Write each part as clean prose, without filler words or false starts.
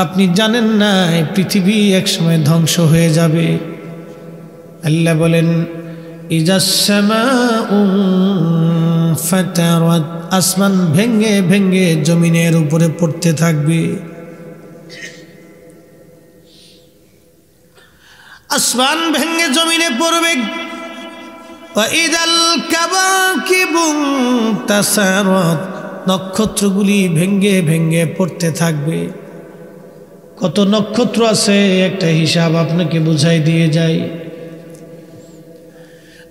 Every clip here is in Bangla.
আপনি জানেন না এই পৃথিবী একসময় ধ্বংস হয়ে যাবে। আল্লাহ বলেন ইজাস সামাউ ফাতারাত, আসমান ভেঙ্গে ভেঙ্গে জমিনের উপরে পড়তে থাকবে। আসমান ভেঙ্গে জমিনে পড়বে। ওয়া ইদাল কাবাকিবু তাসারাত, নক্ষত্রগুলি ভেঙ্গে ভেঙ্গে পড়তে থাকবে। কত নক্ষত্র আছে একটা হিসাব আপনাকে বুঝাই দিয়ে যায়।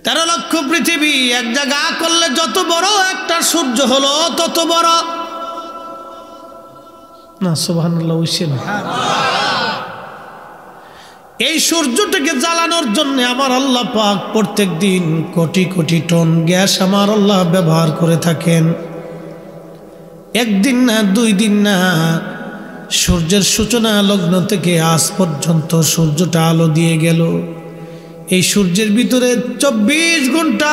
13 লক্ষ পৃথিবী এক জায়গা করলে যত বড় একটা সূর্য হলো তত বড়। না সুবহানাল্লাহ হইছেন। এই সূর্যটাকে জ্বালানোর জন্য আমার আল্লাহ পাক প্রত্যেক দিন কোটি কোটি টন গ্যাস আমার আল্লাহ ব্যবহার করে থাকেন। একদিন না 2 দিন না, সূর্যের সূচনা লগ্ন থেকে আজ পর্যন্ত সূর্যটা আলো দিয়ে গেল। এই সূর্যের ভিতরে 24 ঘন্টা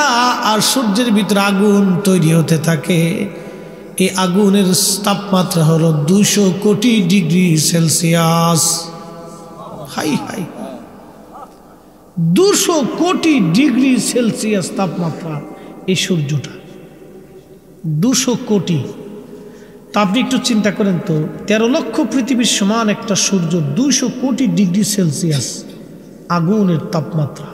আর সূর্যের ভিতরে আগুন তৈরি হতে থাকে। এই আগুনের তাপমাত্রা হলো 200 কোটি ডিগ্রি সেলসিয়াস। হাই হাই, 200 কোটি ডিগ্রি সেলসিয়াস তাপমাত্রা এই সূর্যটা, 200 কোটি। তা আপনি একটু চিন্তা করেন তো, 13 লক্ষ পৃথিবীর সমান একটা সূর্য, 200 কোটি ডিগ্রি সেলসিয়াস আগুনের তাপমাত্রা।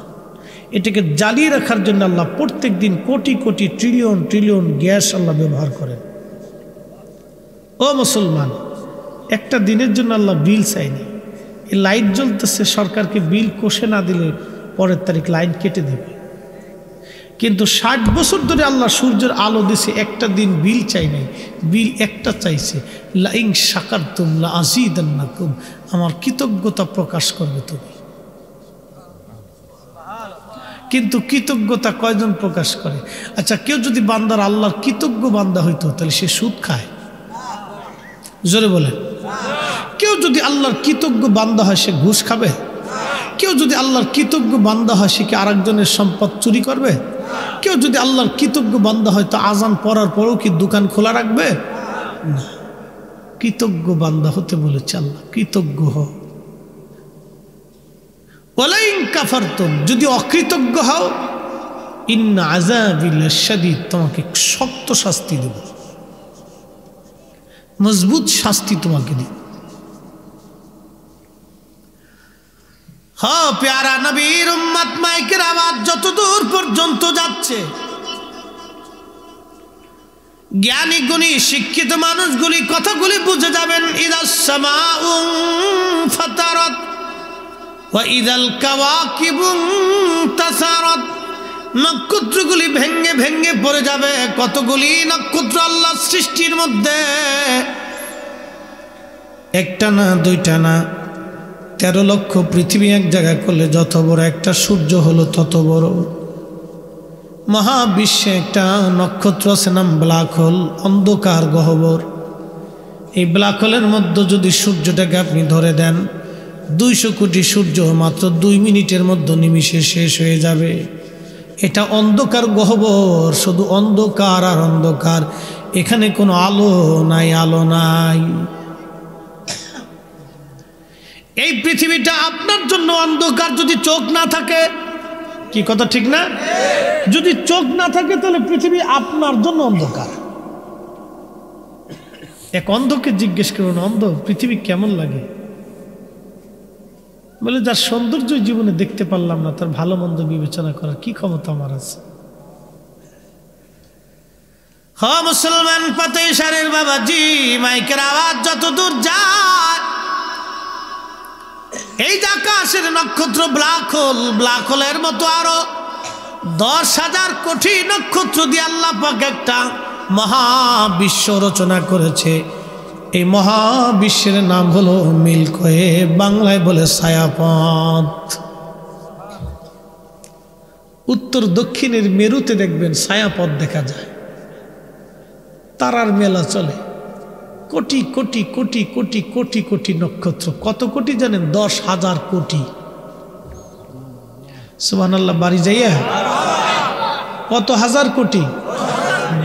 এটাকে জ্বালিয়ে রাখার জন্য আল্লাহ প্রত্যেক দিন crore crore trillion trillion gas আল্লাহ ব্যবহার করেন। ও মুসলমান, একটা দিনের জন্য আল্লাহ বিল চাইনি। এই লাইট জ্বলতেছে, সরকারকে বিল কষে না দিলে পরের তারিখ লাইন কেটে দেবে। কিন্তু 60 বছর ধরে আল্লাহ সূর্যের আলো দিছে, একটা দিন বিল চাই নাই। বিল একটা চাইছে, লাইন শাকারতুম লাযীদান্নাকুম, আমার কৃতজ্ঞতা প্রকাশ করবে তুমি। কিন্তু কৃতজ্ঞতা কয়জন প্রকাশ করে? আচ্ছা, কেউ যদি বান্দার আল্লাহর কৃতজ্ঞ বান্দা হইতো তাহলে সে সুদ খায়? জোরে বলে। কেউ যদি আল্লাহর কৃতজ্ঞ বান্দা হয় সে ঘুষ খাবে? কেউ যদি আল্লাহর কৃতজ্ঞ বান্দা হয় সে কি আরেকজনের সম্পদ চুরি করবে? কেউ যদি আল্লাহর কৃতজ্ঞ বান্দা হয় তো আজান পড়ার পরেও কি দোকান খোলা রাখবে? না, কৃতজ্ঞ বান্দা হতে বলেছে আল্লাহ, কৃতজ্ঞ হও। ওয়ালাইন কাফারতুম, যদি অকৃতজ্ঞ হও, ইন্না আযাবি লাশাদীদ, তোমাকে শক্ত শাস্তি দেব, মজবুত শাস্তি তোমাকে দেব। হ্যাঁ প্যারা নবীর উম্মত, মাইকের আওয়াজ যত দূর পর্যন্ত যাচ্ছে, জ্ঞানী গুণী শিক্ষিত মানুষগুলি কথাগুলি বুঝে যাবেন। ইদাস সামাউ ফাতারাত ওয়া ইদাল কাওয়াকিবু তাসারাত, নক্ষত্রগুলি ভেঙ্গে ভেঙ্গে পড়ে যাবে। কতগুলি নক্ষত্র আল্লাহ সৃষ্টির মধ্যে, একটা না দুইটা না, 13 লক্ষ পৃথিবী এক জায়গায় করলে যত বড় একটা সূর্য হলো তত বড়। মহাবিশ্বে একটা নক্ষত্র আছে, নাম ব্ল্যাক হোল, অন্ধকার গহ্বর। এই ব্ল্যাক হোলের মধ্যে যদি সূর্যটাকে আপনি ধরে দেন, 200 কোটি সূর্য মাত্র 2 মিনিটের মধ্যে নিমিষে শেষ হয়ে যাবে। এটা অন্ধকার গহ্বর, শুধু অন্ধকার আর অন্ধকার, এখানে কোনো আলো নাই, আলো নাই। এই পৃথিবীটা আপনার জন্য অন্ধকার যদি চোখ না থাকে। কি কথা ঠিক না? যদি চোখ না থাকে তাহলে পৃথিবী আপনার জন্য অন্ধকার। এক অন্ধকে জিজ্ঞেস করুন, অন্ধ পৃথিবী কেমন লাগে? বলে, যার সৌন্দর্য জীবনে দেখতে পারলাম না তার ভালো মন্দ বিবেচনা করার কি ক্ষমতা আমার আছে? হ্যাঁ মুসলমান পাতেশারের বাবাজি, মাইকের আওয়াজ যত দূর যায়, এই যে আকাশের নক্ষত্র ব্ল্যাক হোল, ব্ল্যাক হোলের মতো আরো 10,000 কোটি নক্ষত্র দিয়ে আল্লাহ পাক একটা মহাবিশ্ব রচনা করেছে। এই মহাবিশ্বের নাম হলো মিল্কওয়ে, বাংলায় বলে ছায়াপথ। উত্তর দক্ষিণের মেরুতে দেখবেন ছায়াপথ দেখা যায়, তারার মেলা চলে। কোটি কোটি কোটি কোটি কোটি কোটি নক্ষত্র, কত কোটি জানেন? 10,000 কোটি। সুবহানাল্লাহ, বাড়ি যাইয়া কত হাজার কোটি?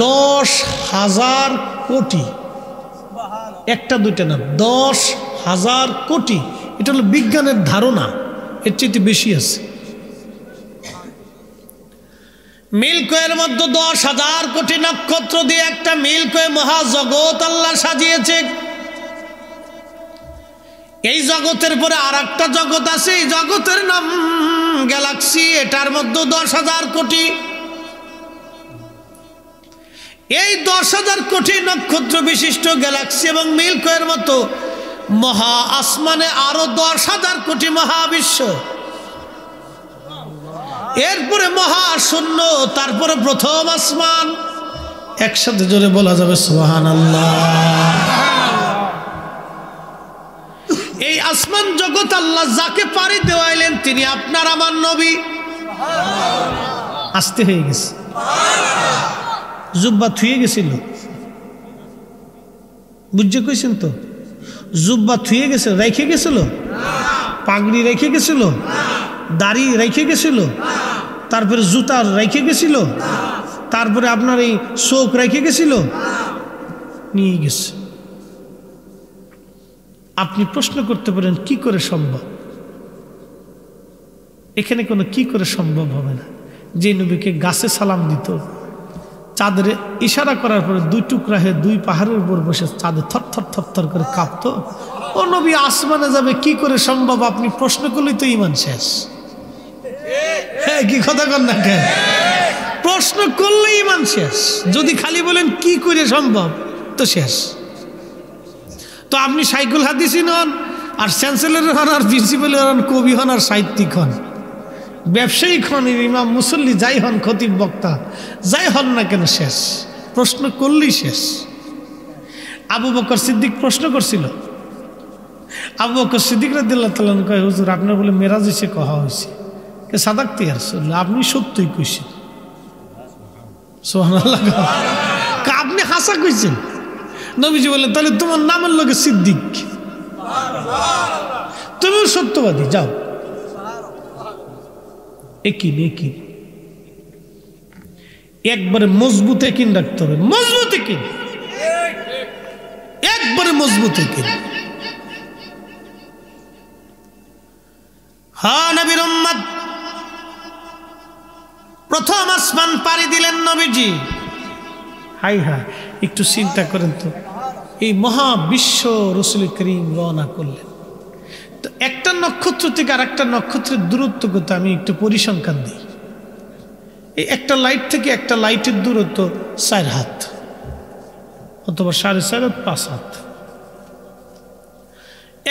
10,000 কোটি। একটা দুইটা না, হাজার কোটি, এটা হলো বিজ্ঞানের ধারণা, এর চেয়ে বেশি আছে। মিল্কওয়ের মধ্যে 10,000 কোটি নক্ষত্র দিয়ে একটা মিল্কওয়ে মহাজগৎ আল্লাহ সাজিয়েছে। এই জগতের পরে আর একটা জগৎ আছে, এই জগতের নাম গ্যালাক্সি, এটার মধ্যে 10,000 কোটি। এই 10,000 কোটি নক্ষত্র বিশিষ্ট গ্যালাক্সি এবং মিল্কওয়ের মতো মহা আসমানে আরো 10,000 কোটি মহাবিশ্ব, এরপরে মহাশূন্য, তারপরে প্রথম আসমান। একসাথে জোরে বলা যাবে সুবহানাল্লাহ। এই আসমান জগৎ আল্লাহ যাকে পাড়ি দেওয়াইলেন তিনি আপনার আমার নবী। আসতে হয়ে গেছে, জুব্বা থুয়ে গেছিল, বুঝছে কইছেন তো? জুব্বা থুয়ে গেছে, রেখে গেছিল, পাগড়ি রেখে গেছিল, দাড়ি রেখে গেছিল, তারপরে জুতা রেখে গেছিল, তারপরে আপনার এই চোখ রেখে গেছিল, নিয়ে গেছে। আপনি প্রশ্ন করতে পারেন কি করে সম্ভব? এখানে কোনো কি করে সম্ভব হবে না। যে নবীকে গাছে সালাম দিত, চাঁদের ইশারা করার পরে 2 টুকরা হয়ে 2 পাহাড়ের উপর বসে চাঁদে থরথর থরথর করে কাঁপত, ও নবী আসমানে যাবে কি করে সম্ভব? আপনি প্রশ্ন করলেই তো ঈমান শেষ। হ্যাঁ, কি কথা কন না কেন? প্রশ্ন করলেই ঈমান শেষ। যদি খালি বলেন কি করে সম্ভব, তো শেষ। তো আপনি সাইকুল হাদিসিন হন, আর চ্যান্সেলর হন, আর প্রিন্সিপাল হন, কবি হন, আর সাহিত্যিক হন, ব্যবসায়িক হন, ইমাম মুসল্লি যাই হন, খতিব বক্তা যাই হন না কেন, শেষ। প্রশ্ন করলেই শেষ। আবু বকর সিদ্দিক প্রশ্ন করছিল। আবু বকর সিদ্দিক রাদিয়াল্লাহু তাআলা কয়, হুজুর আপনার বলে মেরাজ এসে কহা হয়েছে, কে সাদাকতি আর আপনি সত্যই কইছেন। সুবহানাল্লাহ। আপনি হাসা কইছেন। নবীজি বললেন, তাহলে তোমার নামের লোকে সিদ্দিক, তুমিও সত্যবাদী, যাও। একিন একিন, একবারে মজবুত একিন রাখতে হবে, মজবুত একিন, একবারে মজবুত একিন। হ্যাঁ, নবীর উম্মত প্রথম আসমান পাড়ি দিলেন নবীজি। হাই হাই, একটু চিন্তা করেন তো, এই মহাবিশ্ব রাসূল করিম রওনা করলেন। তো একটা নক্ষত্র থেকে আর একটা নক্ষত্রের দূরত্ব কত আমি একটু পরিসংখ্যান দিই। এই একটা লাইট থেকে একটা লাইটের দূরত্ব 4 হাত অথবা 4.5 হাত, 5 হাত।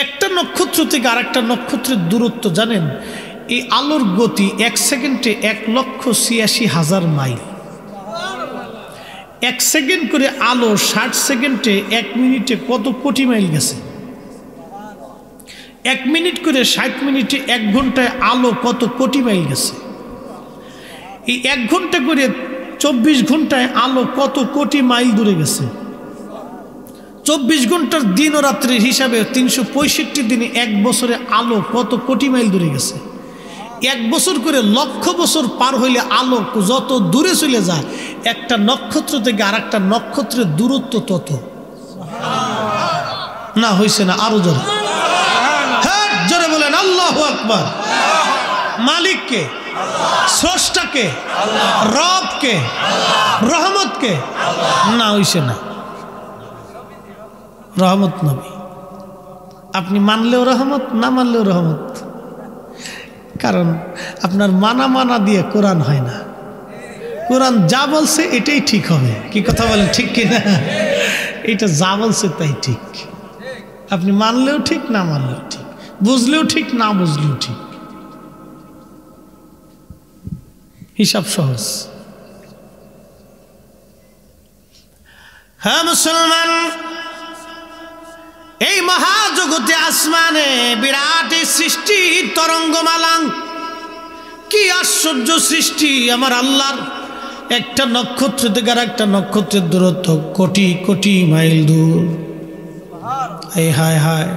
একটা নক্ষত্র থেকে আর একটা নক্ষত্রের দূরত্ব জানেন? এই আলোর গতি 1 সেকেন্ডে 1,86,000 মাইল। 1 সেকেন্ড করে আলো 60 সেকেন্ডে 1 মিনিটে কত কোটি মাইল গেছে? 1 মিনিট করে 60 মিনিটে 1 ঘন্টায় আলো কত কোটি মাইল গেছে? এই 1 ঘন্টা করে 24 ঘন্টায় আলো কত কোটি মাইল দূরে গেছে? 24 ঘন্টার দিন ও রাত্রির হিসাবে 365 দিনে 1 বছরে আলো কত কোটি মাইল দূরে গেছে? 1 বছর করে লক্ষ বছর পার হইলে আলো যত দূরে চলে যায়, একটা নক্ষত্র থেকে আর একটা নক্ষত্রের দূরত্ব তত। না হইছে না? আরো জোরে, হ্যাঁ জোরে বলেন আল্লাহু আকবার। মালিককে, স্রষ্টাকে, রবকে, রহমতকে, না হইছে না? রহমত নবী। আপনি মানলেও রহমত, না মানলেও রহমত। কারণ আপনার মানা দিয়ে কোরআন হয় না। কোরআন যা বলছে এটাই ঠিক হবে। কি কথা বলেন, ঠিক কিনা? এটা যা বলছে তাই ঠিক। আপনি মানলেও ঠিক, না মানলেও ঠিক, বুঝলেও ঠিক, না বুঝলেও ঠিক। হিসাব সহজ। হ্যাঁ মুসলমান, এই মহাজগতে আসমানে বিরাট সৃষ্টি তরঙ্গমালাং, কি আশ্চর্য সৃষ্টি আমার আল্লাহর। একটা নক্ষত্র থেকে আর একটা নক্ষত্রের দূরত্ব কোটি কোটি মাইল দূর। হায় হায় হায়,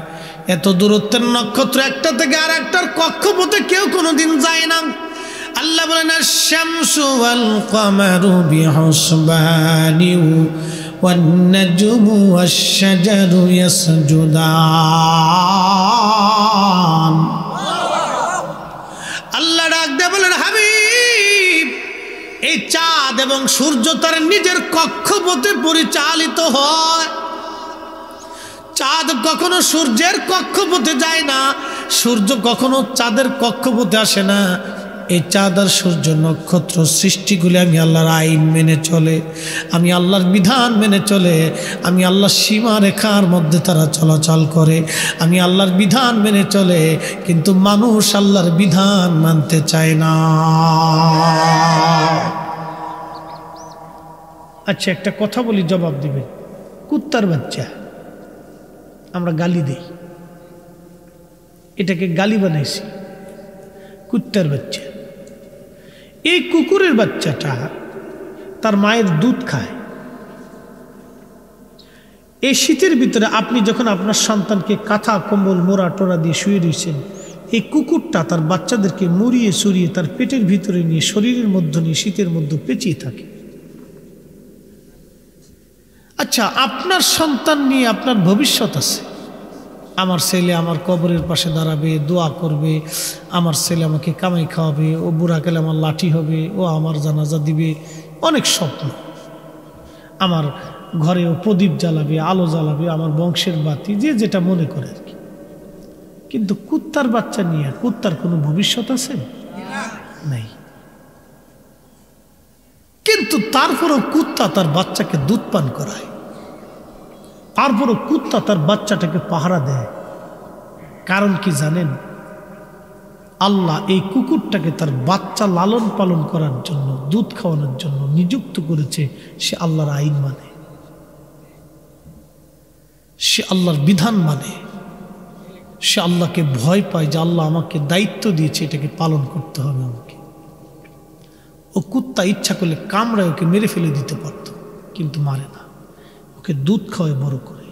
এত দূরত্বের নক্ষত্র একটা থেকে আর একটার কক্ষপথে কেউ কোনোদিন যায় না। আল্লাহ বলেন, আশ-শামসু ওয়াল কামারু বিহুসবানি ওয়ান-নাজমু ওয়াশ-শাজারু ইয়াসজুদান। আল্লাহ ডাক দিয়ে বলেন, হাবিব, এই চাঁদ এবং সূর্য তার নিজের কক্ষপথে পরিচালিত হয়। চাঁদ কখনো সূর্যের কক্ষপথে যায় না, সূর্য কখনো চাঁদের কক্ষপথে আসে না। এই চাঁদ আর সূর্য নক্ষত্র সৃষ্টিগুলি আমি আল্লাহর আইন মেনে চলে, আমি আল্লাহর বিধান মেনে চলে, আমি আল্লাহর সীমা রেখার মধ্যে তারা চলাচল করে, আমি আল্লাহর বিধান মেনে চলে। কিন্তু মানুষ আল্লাহর বিধান মানতে চায় না। আচ্ছা, একটা কথা বলি, জবাব দিবেন। কুত্তার বাচ্চা আমরা গালি দেই, এটাকে গালি বানাইছি, কুত্তার বাচ্চা। এই কুকুরের বাচ্চাটা তার মায়ের দুধ খায়। এই শীতের ভিতরে আপনি যখন আপনার সন্তানকে কাঁথা কম্বল মোড়া টোরা দিয়ে শুয়ে দিয়েছেন, এই কুকুরটা তার বাচ্চাদেরকে মুড়িয়ে চড়িয়ে তার পেটের ভিতরে নিয়ে শরীরের মধ্যে নিয়ে শীতের মধ্যে পেঁচিয়ে থাকে। আচ্ছা, আপনার সন্তান নিয়ে আপনার ভবিষ্যৎ আছে। আমার ছেলে আমার কবরের পাশে দাঁড়াবে, দোয়া করবে, আমার ছেলে আমাকে কামাই খাওয়াবে, ও বুড়া গেলে আমার লাঠি হবে, ও আমার জানাজা দিবে, অনেক স্বপ্ন। আমার ঘরে ও প্রদীপ জ্বালাবে, আলো জ্বালাবে, আমার বংশের বাতি, যে যেটা মনে করে আর কি। কিন্তু কুত্তার বাচ্চা নিয়ে কুত্তার কোনো ভবিষ্যৎ আছে? নাই। কিন্তু তারপরও কুত্তা তার বাচ্চাকে দুধ পান করায়, তারপরও কুত্তা তার বাচ্চাটাকে পাহারা দেয়। কারণ কি জানেন? আল্লাহ এই কুকুরটাকে তার বাচ্চা লালন পালন করার জন্য, দুধ খাওয়ানোর জন্য নিযুক্ত করেছে। সে আল্লাহর আইন মানে, সে আল্লাহর বিধান মানে, সে আল্লাহকে ভয় পায় যে আল্লাহ আমাকে দায়িত্ব দিয়েছে, এটাকে পালন করতে হবে আমাকে। ও কুত্তা ইচ্ছা করলে কামড়ায় ওকে মেরে ফেলে দিতে পারত, কিন্তু মারে না, ওকে দুধ খাওয়ায় বড় করে।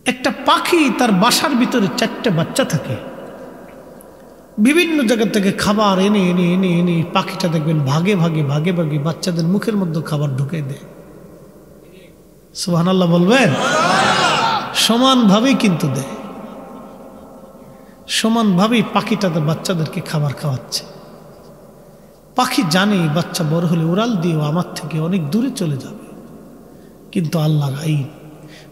একটা পাখি তার বাসার ভিতরে 4টে বাচ্চা থাকে, বিভিন্ন জায়গা থেকে খাবার এনে এনে এনে এনে পাখিটা দেখবেন ভাগে ভাগে ভাগে ভাগে বাচ্চাদের মুখের মধ্যে খাবার ঢুকে দেয়। সুবহানাল্লাহ বলবেন? সমানভাবেই কিন্তু দেয়, সমানভাবেই পাখিটা তার বাচ্চাদেরকে খাবার খাওয়াচ্ছে। পাখি জানে বাচ্চা বড় হলে উড়াল দিয়ে আমার থেকে অনেক দূরে চলে যাবে, কিন্তু আল্লাহর আইন,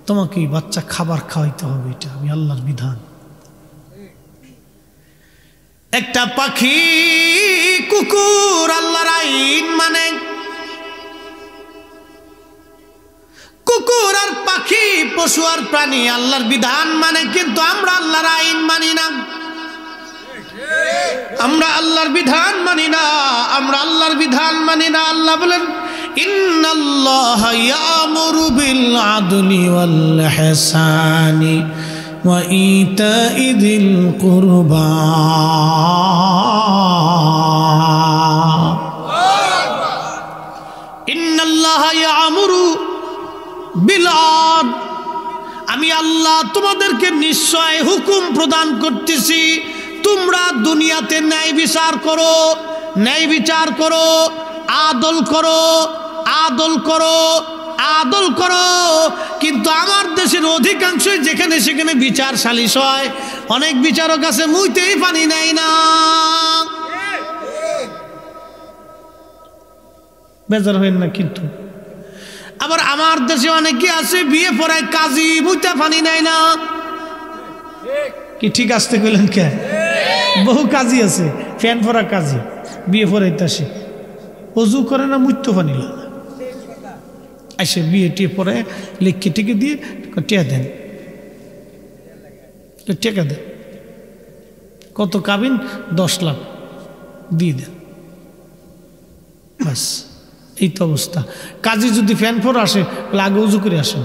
তোমাকে এই বাচ্চা খাবার খাওয়াইতে হবে, এটা আমি আল্লাহর বিধান। একটা পাখি কুকুর আল্লাহর আইন মানে, কুকুর আর পাখি পশু আর প্রাণী আল্লাহর বিধান মানে, কিন্তু আমরা আল্লাহর আইন মানি না, আমরা আল্লাহর বিধান মানি না, আমরা আল্লাহর বিধান মানি না। আল্লাহ বলেন, ইন্নাল্লাহা ইয়ামুরু বিল আদলি ওয়াল ইহসানি ওয়া ইতাই যিল কুরবা। ইন্নাল্লাহা ইয়ামুরু বিল আদল, আমি আল্লাহ তোমাদেরকে নিশ্চয় হুকুম প্রদান করতেছি, তোমরা দুনিয়াতে ন্যায় বিচার করো, ন্যায় বিচার করো, আদল করো, আদল করো, আদল করো। কিন্তু আমার দেশের অধিকাংশই যেখানে সেখানে বিচার সালিশ হয়, অনেক বিচারক আছে মুইতেই পানি নেয় না। বেজার হইন না, কিন্তু আবার আমার দেশে অনেকে আছে বিয়ে পড়ায় কাজী, মুইতে পানি নেয় না। কি ঠিক আসতে কইলেন কে? বহু কাজী আছে, ফ্যান পরা কাজী, বিয়ে পড়াইতে আসে, অজু করে না, মুইতে পানি না, এসে বিয়ে টিয়ে পরে লিখে টিকে দিয়ে টিয়া দেন, টেকা দেন, কত কাবিন? 10 লাখ দিয়ে দেন, বাস। এই তো অবস্থা। কাজী যদি ফ্যান ফোর আসে, তাহলে আগে উজু করে আসেন,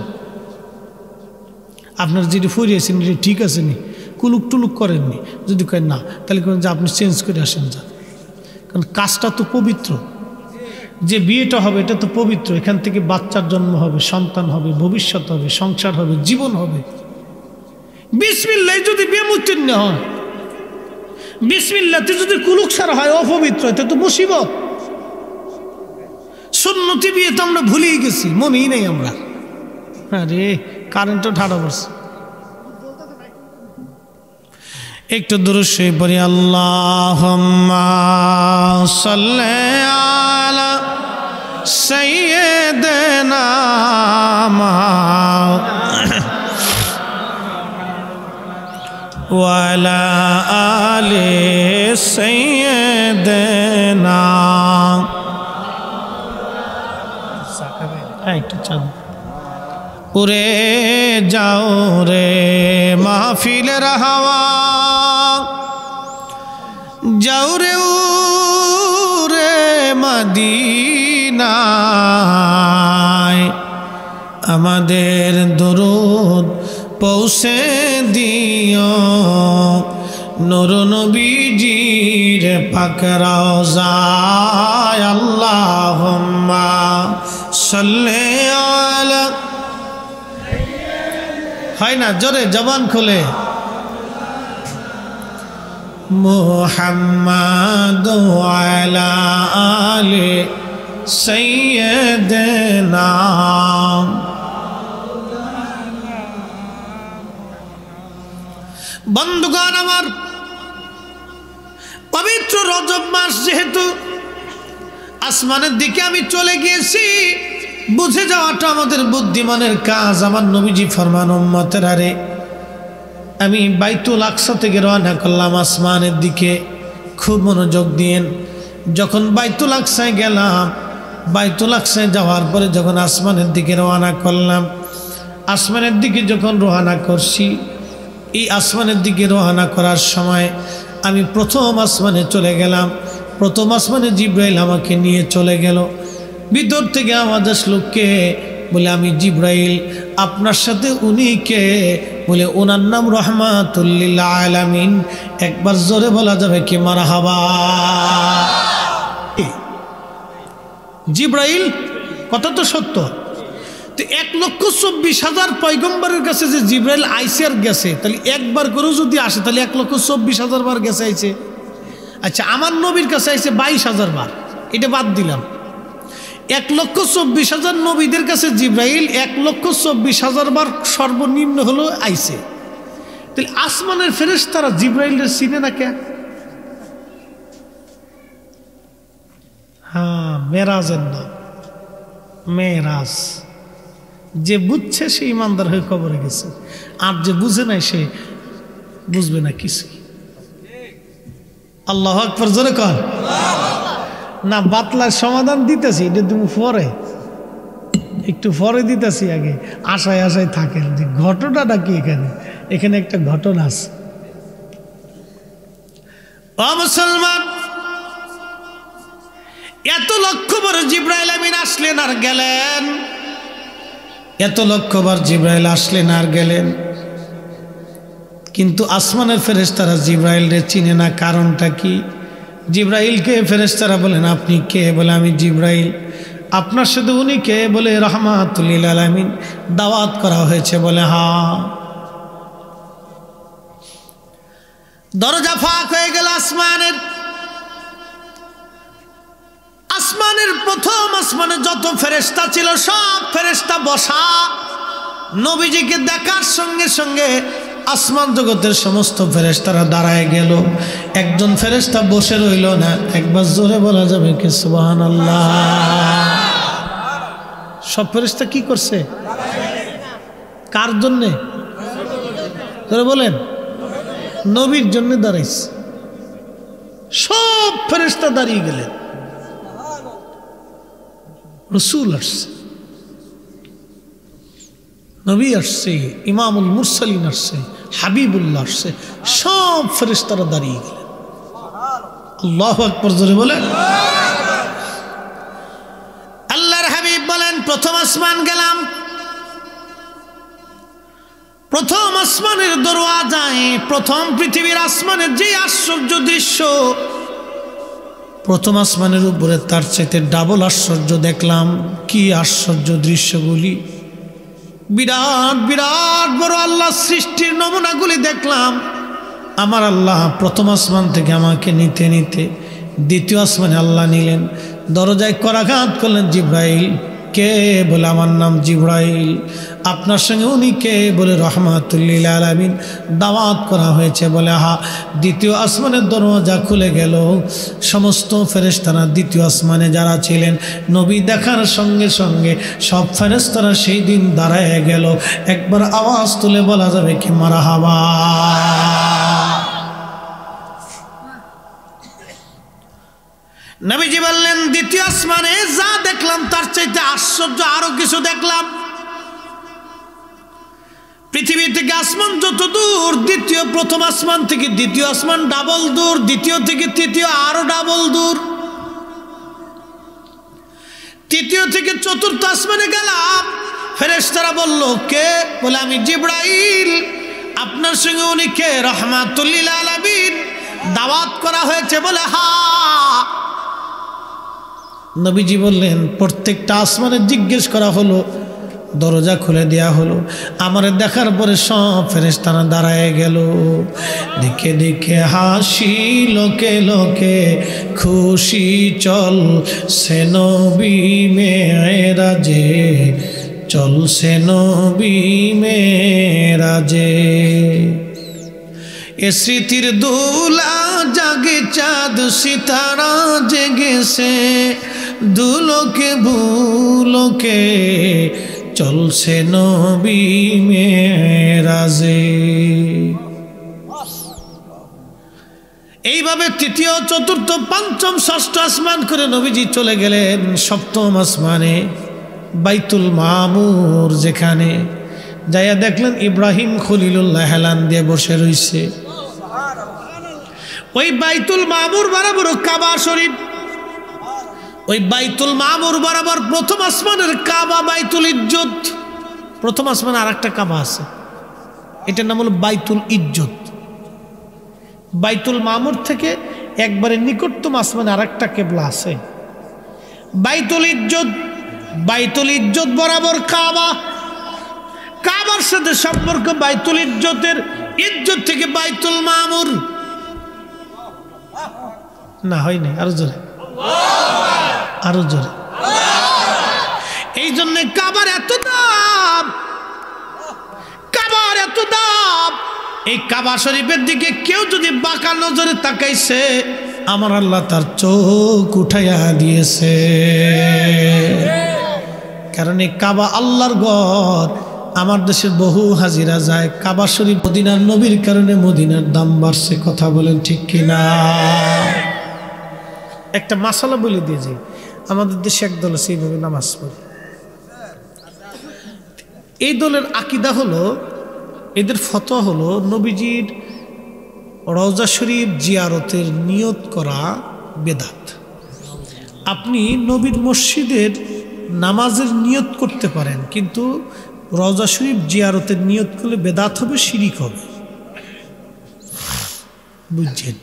আপনার যেটি ফুরিয়েছেন এটি ঠিক আছে নি, কুলুক টুলুক করেননি, যদি করেন না তাহলে করেন যে আপনি চেঞ্জ করে আসেন যা, কারণ কাজটা তো পবিত্র, যে বিয়েটা হবে এটা তো পবিত্র, এখান থেকে বাচ্চার জন্ম হবে, সন্তান হবে, ভবিষ্যৎ হবে, সংসার হবে, জীবন হবে। বিসমিল্লাহ যদি বেমুত্তীর্ণ হয়, বিসমিল্লাহতে যদি কুলুক সারা হয় অপবিত্র, এটা তো মুসিবত। শূন্য সুন্নতি বিয়ে তো আমরা ভুলেই গেছি, মনেই নেই আমরা। আরে কারেন্টও ঠাড়া পড়ছে। একটু দুরূদ শরীফ পড়ি। আল্লাহুম্মা সাল্লি আলা সাইয়্যিদিনা ওয়া আলা আলি সাইয়্যিদিনা। একটু চাঁদ উড়ে যাও রে মাহফিলের হাওয়া, যাও রে উড়ে মদিনায়, আমাদের দরুদ পৌঁছে দিও নূর নবীজির পাক রওজায়। আল্লাহুম্মা সাল্লি আলা, হয় না জোরে জবান খুলে, মুহাম্মাদ আলা আলি সাইয়্যিদিনা। বন্ধুগণ আমার, পবিত্র রজব মাস যেহেতু, আসমানের দিকে আমি চলে গিয়েছি, বুঝে যাওয়াটা আমাদের বুদ্ধিমানের কাজ। আমার নবীজি ফরমান, উম্মতেরা রে, আমি বাইতুল আকসা থেকে রওনা করলাম আসমানের দিকে, খুব মনোযোগ দিয়েন। যখন বাইতুল আকসায় গেলাম, বাইতুল আকসায় যাওয়ার পরে যখন আসমানের দিকে রওনা করলাম, আসমানের দিকে যখন রওনা করছি, এই আসমানের দিকে রওনা করার সময় আমি প্রথম আসমানে চলে গেলাম। প্রথম আসমানে জিব্রাইল আমাকে নিয়ে চলে গেল। ভিতর থেকে আওয়াজ আসলো, কে? বলে আমি জিব্রাইল। আপনার সাথে উনি কে? বলে ওনার নাম রহমাতুল লিল আলামিন। একবার জোরে বলা যাবে কি মারহাবা? জিব্রাইল কথা তো সত্য। তো 1,24,000 পয়গম্বরের কাছে যে জিব্রাইল আইসে আর গেছে, তাহলে একবার করেও যদি আসে তাহলে 1,24,000 বার গেছে আইছে। আচ্ছা, আমার নবীর কাছে আইছে 22,000 বার, এটা বাদ দিলাম। 1,24,000 নবীদের কাছে জিব্রাইল 1,24,000 বার সর্বনিম্ন হলো আইছে। তাহলে আসমানের ফেরেশতারা জিব্রাইলের চিনে না কে? হ্যাঁ, মেরাজের নাম মেরাজ। যে বুঝছে সে ইমানদার হয়ে কবরে গেছে, আর যে বুঝে নাই সে বুঝবে না কিছু। আল্লাহু আকবার, জোরে কর না। বাতলার সমাধান দিতেছি, এটা তুমি পরে, একটু পরে দিতেছি, আগে আশায় আশায় থাকেন যে ঘটনাটা কি। এখানে একটা ঘটনা আছে। ও মুসলমান, এত লক্ষ বার জিব্রাইল আমিন আসলেন আর গেলেন, এত লক্ষ বার জিব্রাইল আসলেন আর গেলেন, কিন্তু আসমানের ফেরেশতারা জিব্রাইলরে চিনে না। কারণটা কি? জিব্রাইলকে ফেরেশতারা বলেন, আপনি কে? বলে আমি জিব্রাইল। আপনার সাথে উনি কে? বলে রহমাতুল লিল আলামিন। দাওয়াত করা হয়েছে? বলে হ্যাঁ। দরজা ফাঁক হয়ে গেল আসমানের। আসমানের প্রথম আসমানে যত ফেরেশতা ছিল সব ফেরেশতা বসা। নবীজিকে দেখার সঙ্গে সঙ্গে আসমান জগতের সমস্ত ফেরেশতারা দাঁড়ায় গেল, একজন ফেরেশতা বসে রইল না। একবার জোরে বলা যাবে কি সুবহানাল্লাহ? সব ফেরেশতা কি করছে? কার জন্যে? জোরে বলেন। নবীর জন্য দাঁড়াইছে। সব ফেরেশতা দাঁড়িয়ে গেলেন। রসুল আসছে, নবী আসছে, ইমামুল মুরসালিন আসছে, হাবিবুল্লাহ আসছে, সব ফেরেশতারা দাঁড়িয়ে গেলেন। আল্লাহু আকবার, জোরে বলেন। আল্লাহর হাবিব বলেন, প্রথম আসমান গেলাম। প্রথম আসমানের দরওয়াজায়, প্রথম পৃথিবীর আসমানের যে আশ্চর্য দৃশ্য, প্রথম আসমানের উপরে তার চাইতে ডাবল আশ্চর্য দেখলাম। কি আশ্চর্য দৃশ্যগুলি! বিরাট বিরাট বড় আল্লাহ সৃষ্টির নমুনাগুলি দেখলাম। আমার আল্লাহ প্রথম আসমান থেকে আমাকে নিতে নিতে দ্বিতীয় আসমানে আল্লাহ নিলেন, দরজায় করাঘাত করলেন। জিব্রাইল। কে? বলে আমার নাম জিব্রাইল। আপনার সঙ্গে উনি কে? বলে রহমাতুল্লিল আলামিন। দাওয়াত করা হয়েছে। বলে হা। দ্বিতীয় আসমানের দরজা খুলে গেল। সমস্ত ফেরেশতারা দ্বিতীয় আসমানে যারা ছিলেন নবী দেখার সঙ্গে সঙ্গে সব ফেরেশতারা সেই দিন দাঁড়ায় গেল। একবার আওয়াজ তুলে বলা যাবে কি মারহাবা। নবীজি বললেন, দ্বিতীয় আসমানে যা দেখলাম তার চাইতে আশ্চর্য আরো কিছু দেখলাম। পৃথিবী থেকে আসমান যত দূর, প্রথম আসমান থেকে দ্বিতীয় আসমান ডাবল দূর, দ্বিতীয় থেকে তৃতীয় আরো ডাবল দূর, তৃতীয় থেকে চতুর্থ আসমানে গেলাম। ফেরেশতারা বলল, কে? বলে আমি জিব্রাইল। আপনার সঙ্গে উনি কে? রহমাতুল্লিল আলামিন। দাওয়াত করা হয়েছে। বলে হা। নবীজি বললেন, প্রত্যেকটা আসমানে জিজ্ঞেস করা হলো, দরজা খুলে দেয়া হলো। আমার দেখার পরে সব ফেরেশতারা দাঁড়ায় গেল। দেখে দেখে হাসি লোকে লোকে, খুশি চল সে নবী মেরাজে, চল সে নবী মেরাজে। এ স্মৃতির দোলা জাগে চাঁদ সিতারা জেগেছে, দুলোকে ভুলোকে চলছে নবী মেরাজে। এইভাবে তৃতীয় চতুর্থ পঞ্চম ষষ্ঠ আসমান করে নবীজি চলে গেলেন সপ্তম আসমানে, বাইতুল মামুর যেখানে। যাইয়া দেখলেন ইব্রাহিম খলিলুল্লাহ হেলান দিয়ে বসে রইছে। ওই বাইতুল মামুর বরাবর কাবা শরীফ, ওই বাইতুল মামুর বরাবর প্রথম আসমানের কাবা বাইতুল ইজ্জত। প্রথম আসমানে আর একটা কাবা আছে, এটার নাম হলো বাইতুল ইজ্জত। বাইতুল মামুর থেকে একবারে নিকটতম আসমানে আর একটা কেবলা আছে, বাইতুল ইজ্জত। বাইতুল ইজ্জত বরাবর কাবা, কাবার সাথে সম্পর্ক বাইতুল ইজ্জতের। ইজ্জত থেকে বাইতুল মামুর। না হয় নাই, আরো জোরে, আরো জোরে। এই জন্য কাবার এত দাম, কাবার এত দাম। এই কাবা শরীফের দিকে কেউ যদি বাঁকা নজরে তাকাইছে, আমার আল্লাহ তার চোখ উঠাইয়া দিয়েছে। কারণ এই কাবা আল্লাহর ঘর। আমার দেশের বহু হাজিরা যায় কাবা শরীফ। মদিনার নবীর কারণে মদিনার দাম বাড়ছে। কথা বলেন ঠিক কিনা? একটা মাসালা বলে দিয়ে যাই, আমাদের দেশে এক দল আছে এইভাবে নামাজ পড়ে। এই দলের আকিদা হলো, এদের ফতোয়া হলো, নবীজির রওজা শরীফ জিয়ারতের নিয়ত করা বেদাত। আপনি নবীর মসজিদের নামাজের নিয়ত করতে পারেন, কিন্তু রওজা শরীফ জিয়ারতের নিয়ত করলে বেদাত হবে, শিরিক হবে। বুঝছেন?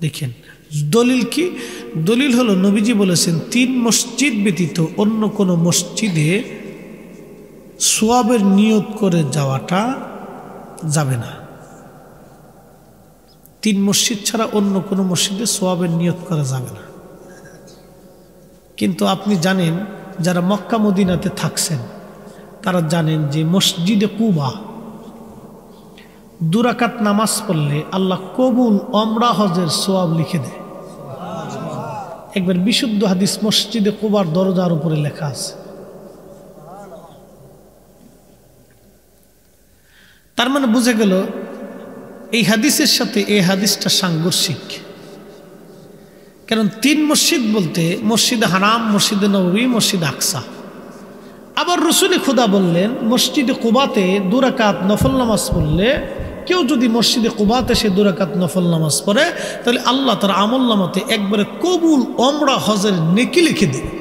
দেখেন দলিল কি? দলিল হলো নবীজি বলেছেন, 3 মসজিদ ব্যতীত অন্য কোনো মসজিদে সোয়াবের নিয়ত করে যাওয়াটা যাবে না। 3 মসজিদ ছাড়া অন্য কোনো মসজিদে সোয়াবের নিয়ত করা যাবে না। কিন্তু আপনি জানেন, যারা মক্কা মদিনাতে থাকছেন তারা জানেন যে মসজিদে কুবা 2 রাকাত নামাজ পড়লে আল্লাহ কবুল ওমরা হজের সোয়াব লিখে দেয়। একবার বিশুদ্ধ হাদিস মসজিদে কুবার দরজার উপরে লেখা আছে। তার মানে বুঝে গেল এই হাদিসের সাথে এই হাদিসটা সাংঘর্ষিক। কারণ 3 মসজিদ বলতে মসজিদে হারাম, মসজিদে নববী, মসজিদ আকসা। আবার রসুলে খুদা বললেন, মসজিদে কুবাতে 2 রাকাত নফল নামাজ পড়লে, কেউ যদি মসজিদে কুবাতে সে 2 রাকাত নফল নামাজ পড়ে, তাহলে আল্লাহ তার আমল নামাতে একবারে কবুল ওমরা হজের নেকি লিখে দেবে।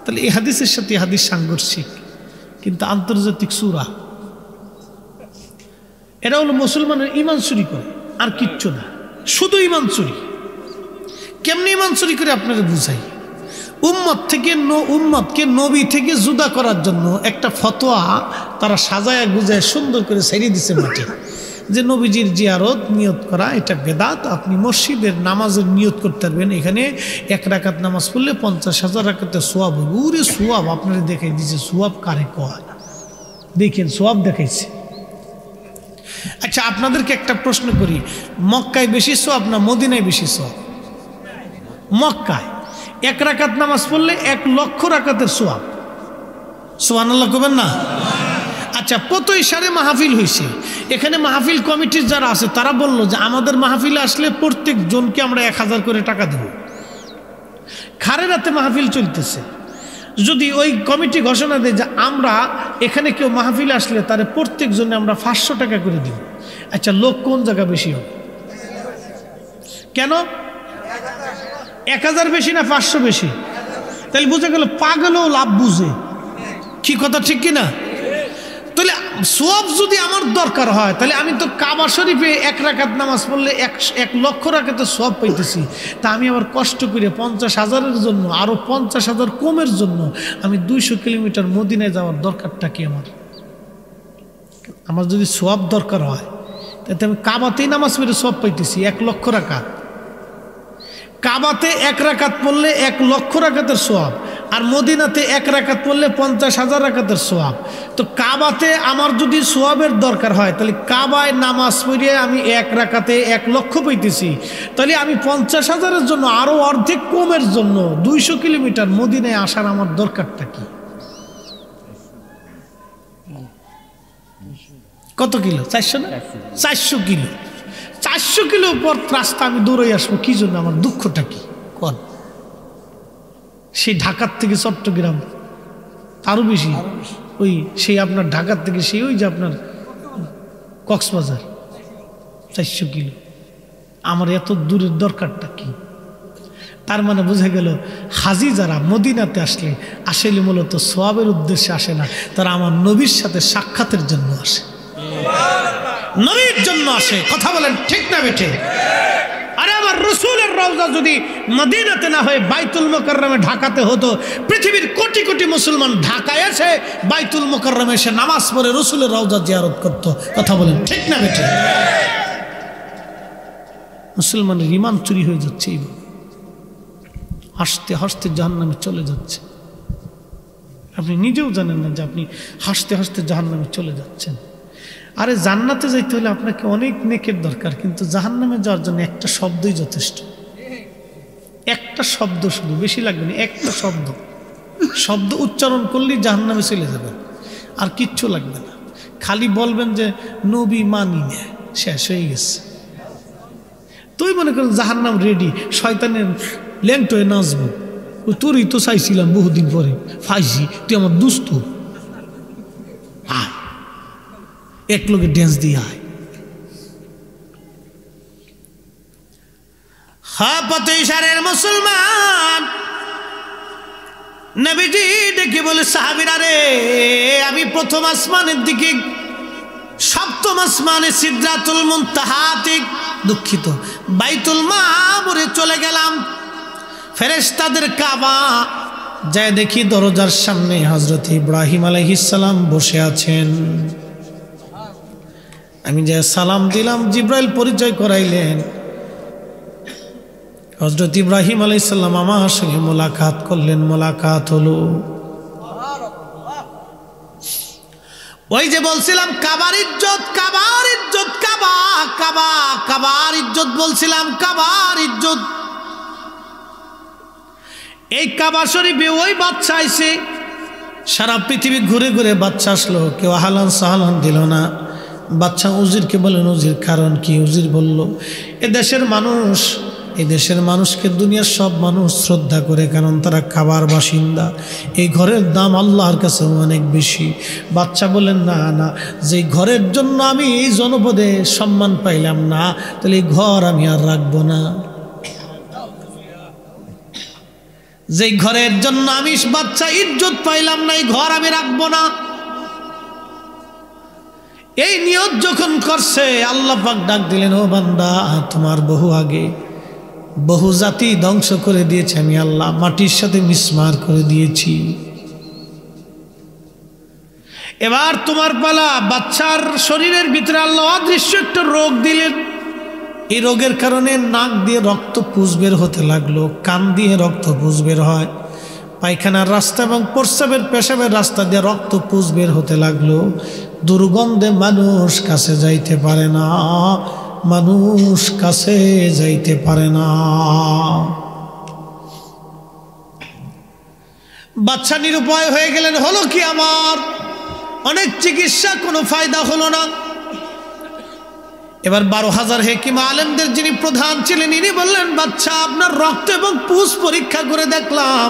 তাহলে এই হাদিসের সাথে হাদিস সাংঘর্ষিক, কিন্তু আন্তর্জাতিক সূরা। এরা হলো মুসলমানের ইমান চুরি করে, আর কিচ্ছু না, শুধু ইমান চুরি। কেমনি ইমান চুরি করে আপনারা বুঝাই। উম্মতকে নবী থেকে জুদা করার জন্য একটা ফতোয়া তারা সাজায় গুজায় সুন্দর করে ছেড়ে দিছে মাটি যে নবীজির জিয়ারত নিয়ত করা এটা বেদাত। আপনি মসজিদের নামাজের নিয়ত করতে পারবেন, এখানে 1 রাকাত নামাজ পড়লে 50,000 রাকাতের সোয়াব হবে। ওরে সোয়াব আপনারা দেখাই দিচ্ছে, সোয়াব কারে কয় দেখেন, সোয়াব দেখাইছে। আচ্ছা আপনাদেরকে একটা প্রশ্ন করি, মক্কায় বেশি সোয়াব না মদিনায় বেশি সোয়াব? মক্কায় 1 রাকাত নামাজ পড়লে 1 লক্ষ রাকাতের সোয়াব। সুবহানাল্লাহ কবেন না? আচ্ছা প্রতই সারে মাহফিল হয়েছে, এখানে মাহফিল কমিটির যারা আছে তারা বললো যে আমাদের মাহফিলে আসলে প্রত্যেক জনকে আমরা 1000 করে টাকা দেব। খারে রাতে মাহফিল চলতেছে, যদি ওই কমিটি ঘোষণা দেয় যে আমরা এখানে কেউ মাহফিলে আসলে তারে প্রত্যেক জনে আমরা 500 টাকা করে দিব, আচ্ছা লোক কোন জায়গা বেশি হবে? কেন 1000 বেশি না 500 বেশি? তাহলে বুঝে গেল পাগলও লাভ বুঝে, কি কথা ঠিক কিনা? তাহলে সোয়াব যদি আমার দরকার হয় তাহলে আমি তো কাবা শরীফে 1 রাকাত নামাজ পড়লে 1 লক্ষ রাকাতের সোয়াব পাইতেছি, তা আমি আবার কষ্ট করে 50,000-এর জন্য আরো 50,000 কমের জন্য আমি 200 কিলোমিটার মদিনায় যাওয়ার দরকারটা কি? আমার যদি সোয়াব দরকার হয় তাতে আমি কাবাতেই নামাজ পড়ে সোয়াব পাইতেছি 1 লক্ষ রাকাত। কাবাতে 1 রাকাত পড়লে 1 লক্ষ রাকাতের সোয়াব, আর মদিনাতে 1 রাকাত পড়লে 50,000 রাকাতের সোয়াব। তো কাবাতে আমার যদি সোয়াবের দরকার হয় তাহলে কাবায় নামাজ পড়ে আমি 1 রাকাতে 1 লক্ষ পাইতেছি, তাহলে আমি 50,000-এর জন্য আরো অর্ধেক কমের জন্য 200 কিলোমিটার মদিনায় আসার আমার দরকারটা কি? কত কিলো? 400 না? 400 কিলো। 400 কিলো পর রাস্তা আমি দৌড়ে আসবো কি জন্য? আমার দুঃখটা কি কোন? সেই ঢাকার থেকে চট্টগ্রাম আরো বেশি, ওই সেই আপনার ঢাকার থেকে সেই ওই যে আপনার কক্সবাজার 400 কিলো। আমার এত দূরের দরকারটা কি? তার মানে বোঝা গেল হাজি যারা মদিনাতে আসলে মূলত সোয়াবের উদ্দেশ্যে আসে না, তারা আমার নবীর সাথে সাক্ষাতের জন্য আসে, নবীর জন্য আসে। কথা বলেন ঠিক না বেঠে? আরে আমার রসুলের রওজা যদি মদিনাতে না হয়ে বাইতুল মুকাররমে ঢাকাতে হতো, পৃথিবীর কোটি কোটি মুসলমান ঢাকায় এসে বাইতুল মুকাররমে এসে নামাজ পড়ে রসুলের রওজা জিয়ারত করত। কথা বলেন ঠিক না বেঠে? মুসলমানের ঈমান চুরি হয়ে যাচ্ছে, হাসতে হাসতে জাহান্নামে চলে যাচ্ছে। আপনি নিজেও জানেন না যে আপনি হাসতে হাসতে জাহান্নামে চলে যাচ্ছেন। আরে জান্নাতে যাইতে হলে আপনাকে অনেক নেকের দরকার, কিন্তু জাহান্নামে যাওয়ার জন্য একটা শব্দই যথেষ্ট। একটা শব্দ, শুধু বেশি লাগবে না, একটা শব্দ উচ্চারণ করলেই জাহান্নামে চলে যাবেন, আর কিচ্ছু লাগবে না। খালি বলবেন যে নবী মানি না, শেষ হয়ে গেছে। তুই মনে করেন জাহান্নাম রেডি, শয়তানের ল্যাংট হয়ে নাচবো। তোরই তো চাইছিলাম বহুদিন পরে, ফাইসি, তুই আমার দুস্থ, আয় এক লোকে ড্যান্স দিয়ে আয়। হ্যাঁ পতইশারের মুসলমান, নবীজি ডেকে বলে সাহাবীরা রে, আমি প্রথম আসমানের দিকে, সপ্তম আসমানে সিদরাতুল মুনতাহাতে, দুঃখিত, বাইতুল মামুরে চলে গেলাম। ফেরেশতাদের কাবা যায় দেখি দরজার সামনে হযরত ইব্রাহিম আলাইহিস সালাম বসে আছেন। আমি যে সালাম দিলাম, জিব্রাইল পরিচয় করাইলেন। হযরত ইব্রাহিম আলাইহিস সালাম আমার সঙ্গে মোলাকাত করলেন, মোলাকাত হলো। ওই যে বলছিলাম কাবার ইজ্জত, কাবার ইজ্জত, কাবা কাবা কাবার ইজ্জত বলছিলাম, কাবার ইজ্জত। এই কাবা শরীফে ওই বাচ্চা আইছে, সারা পৃথিবী ঘুরে ঘুরে বাচ্চা আসলো, কেউ আহলান সাহলান দিল না। বাচ্চা উজিরকে বলেন, উজির কারণ কি? উজির বলল, এই দেশের মানুষকে দুনিয়ার সব মানুষ শ্রদ্ধা করে, কারণ তারা কাবার বাসিন্দা। এই ঘরের দাম আল্লাহর কাছে অনেক বেশি। বাচ্চা বলেন, না না, যে ঘরের জন্য আমি এই জনপদে সম্মান পাইলাম না, তাহলে এই ঘর আমি আর রাখবো না। যে ঘরের জন্য আমি বাচ্চা ইজ্জত পাইলাম না, এই ঘর আমি রাখবো না। এই নিয়ত যখন করছে, আল্লাহ পাক ডাক দিলেন, ও বান্দা, তোমার বহু আগে বহু জাতি ধ্বংস করে দিয়েছে আমি আল্লাহ, মাটির সাথে মিসমার করে দিয়েছি। এবার তোমার পালা। বাচ্চার শরীরের ভিতরে আল্লাহ অদৃশ্য একটা রোগ দিলেন। এই রোগের কারণে নাক দিয়ে রক্ত পুঁজ বের হতে লাগলো, কান দিয়ে রক্ত পুঁজ বের হয়, পায়খানার রাস্তা এবং প্রস্রাবের পেশাবের রাস্তা দিয়ে রক্ত পুঁজ বের হতে লাগলো। দুর্গন্ধে মানুষ কাছে যাইতে পারে না, মানুষ কাছে যাইতে পারে না। বাচ্চা নিরুপায় হয়ে গেলেন। হলো কি আমার? অনেক চিকিৎসা, কোনো ফায়দা হলো না। এবার 12,000 হেকিম আলেমদের যিনি প্রধান ছিলেন, ইনি বললেন, বাচ্চা আপনার রক্ত এবং পুঁজ পরীক্ষা করে দেখলাম,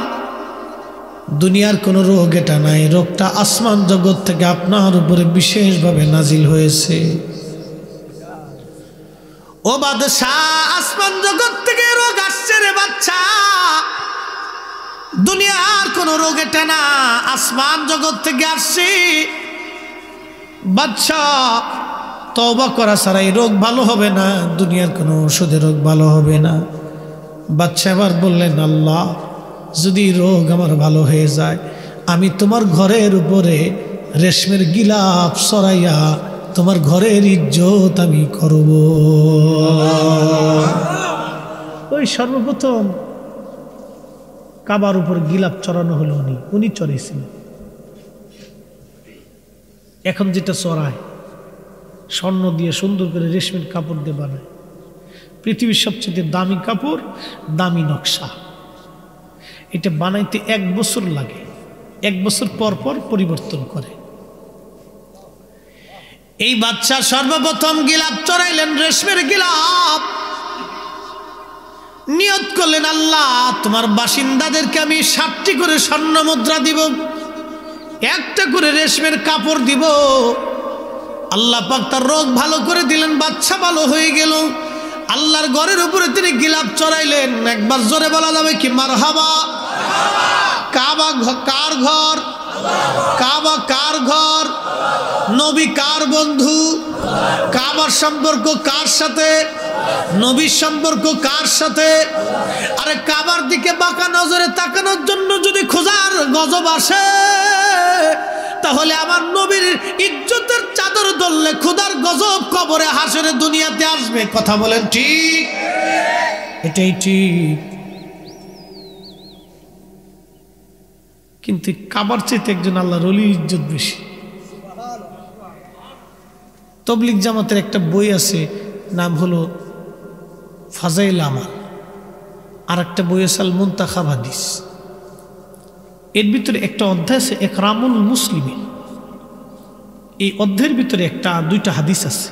দুনিয়ার কোনো রোগ এটা নাই, রোগটা আসমান জগৎ থেকে আপনার উপরে বিশেষভাবে নাজিল হয়েছে। ও বাদশাহ, আসমান জগৎ থেকে রোগ আসছে রে বাচ্চা, দুনিয়ার কোনো রোগ এটা না, আসমান জগৎ থেকে আসছে। বাচ্চা, তওবা করা ছাড়া এই রোগ ভালো হবে না, দুনিয়ার কোনো ওষুধে রোগ ভালো হবে না। বাচ্চা এবার বললেন, আল্লাহ, যদি রোগ আমার ভালো হয়ে যায়, আমি তোমার ঘরের উপরে রেশমের গিলাফ সরাইয়া তোমার ঘরের ইজ্জত আমি করব। ওই সর্বপ্রথম কাবার উপর গিলাফ চড়ানো হলো, উনি চড়িয়েছিলেন। এখন যেটা চড়ায় স্বর্ণ দিয়ে সুন্দর করে রেশমের কাপড় দিয়ে বানায়, পৃথিবীর সবচেয়ে দামি কাপড়, দামি নকশা। এটা বানাইতে 1 বছর লাগে, 1 বছর পর পর পরিবর্তন করে। এই বাচ্চা সর্বপ্রথম গিলাফ চড়াইলেন, রেশমের গিলাফ। নিয়ত করলেন, আল্লাহ, তোমার বাসিন্দাদেরকে আমি 7টি করে স্বর্ণ মুদ্রা দিব, 1টা করে রেশমের কাপড় দিব। আল্লাহ পাক তার রোগ ভালো করে দিলেন, বাচ্চা ভালো হয়ে গেল। আল্লাহর ঘরের উপরে তিনি গিলাফ চড়াইলেন। একবার জোরে বলা যাবে কি মারহাবা? কাবা কার ঘর? কাবা কার ঘর? নবী কার বন্ধু? কাবার সম্পর্ক কার সাথে? নবীর সম্পর্ক কার সাথে? আরে কাবার দিকে বাঁকা নজরে তাকানোর জন্য যদি খোঁজার গজব আসে, তাহলে আমার নবীর ইজ্জতের চাদর ধরলে খোদার গজব কবরে হাসরে দুনিয়াতে আসবে। কথা বলেন ঠিক? এটাই ঠিক। কিন্তু কাবার চাইতে একজন আল্লাহর ওলির ইজ্জত বেশি। তবলিগ জামাতের একটা বই আছে, নাম হলো ফাজাইল আমাল, আর একটা বই আছে আল মুনতাখাব হাদিস। এর ভিতরে একটা অধ্যায় আছে একরামুল মুসলিমিন। এই অধ্যায়ের ভিতরে 2টা হাদিস আছে।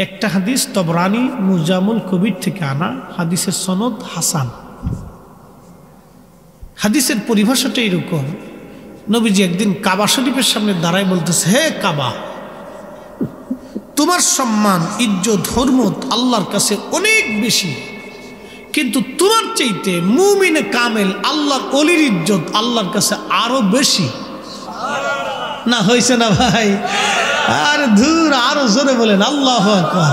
একটা হাদিস তবরানি মুজামুল কবির থেকে আনা, হাদিসের সনদ হাসান। হাদিসের পরিভাষাটা এরকম, নবীজি একদিন কাবা শরীফের সামনে দাঁড়ায় বলতেছে, হে কাবা, তোমার সম্মান, ইজ্জত, হরমত আল্লাহর কাছে অনেক বেশি, কিন্তু তোমার চাইতে মুমিনে কামেল আল্লাহর ওলির ইজ্জত আল্লাহর কাছে আরো বেশি। না হয়েছে না ভাই? আর ধুর, আরো জোরে বলেন আল্লাহু আকবার।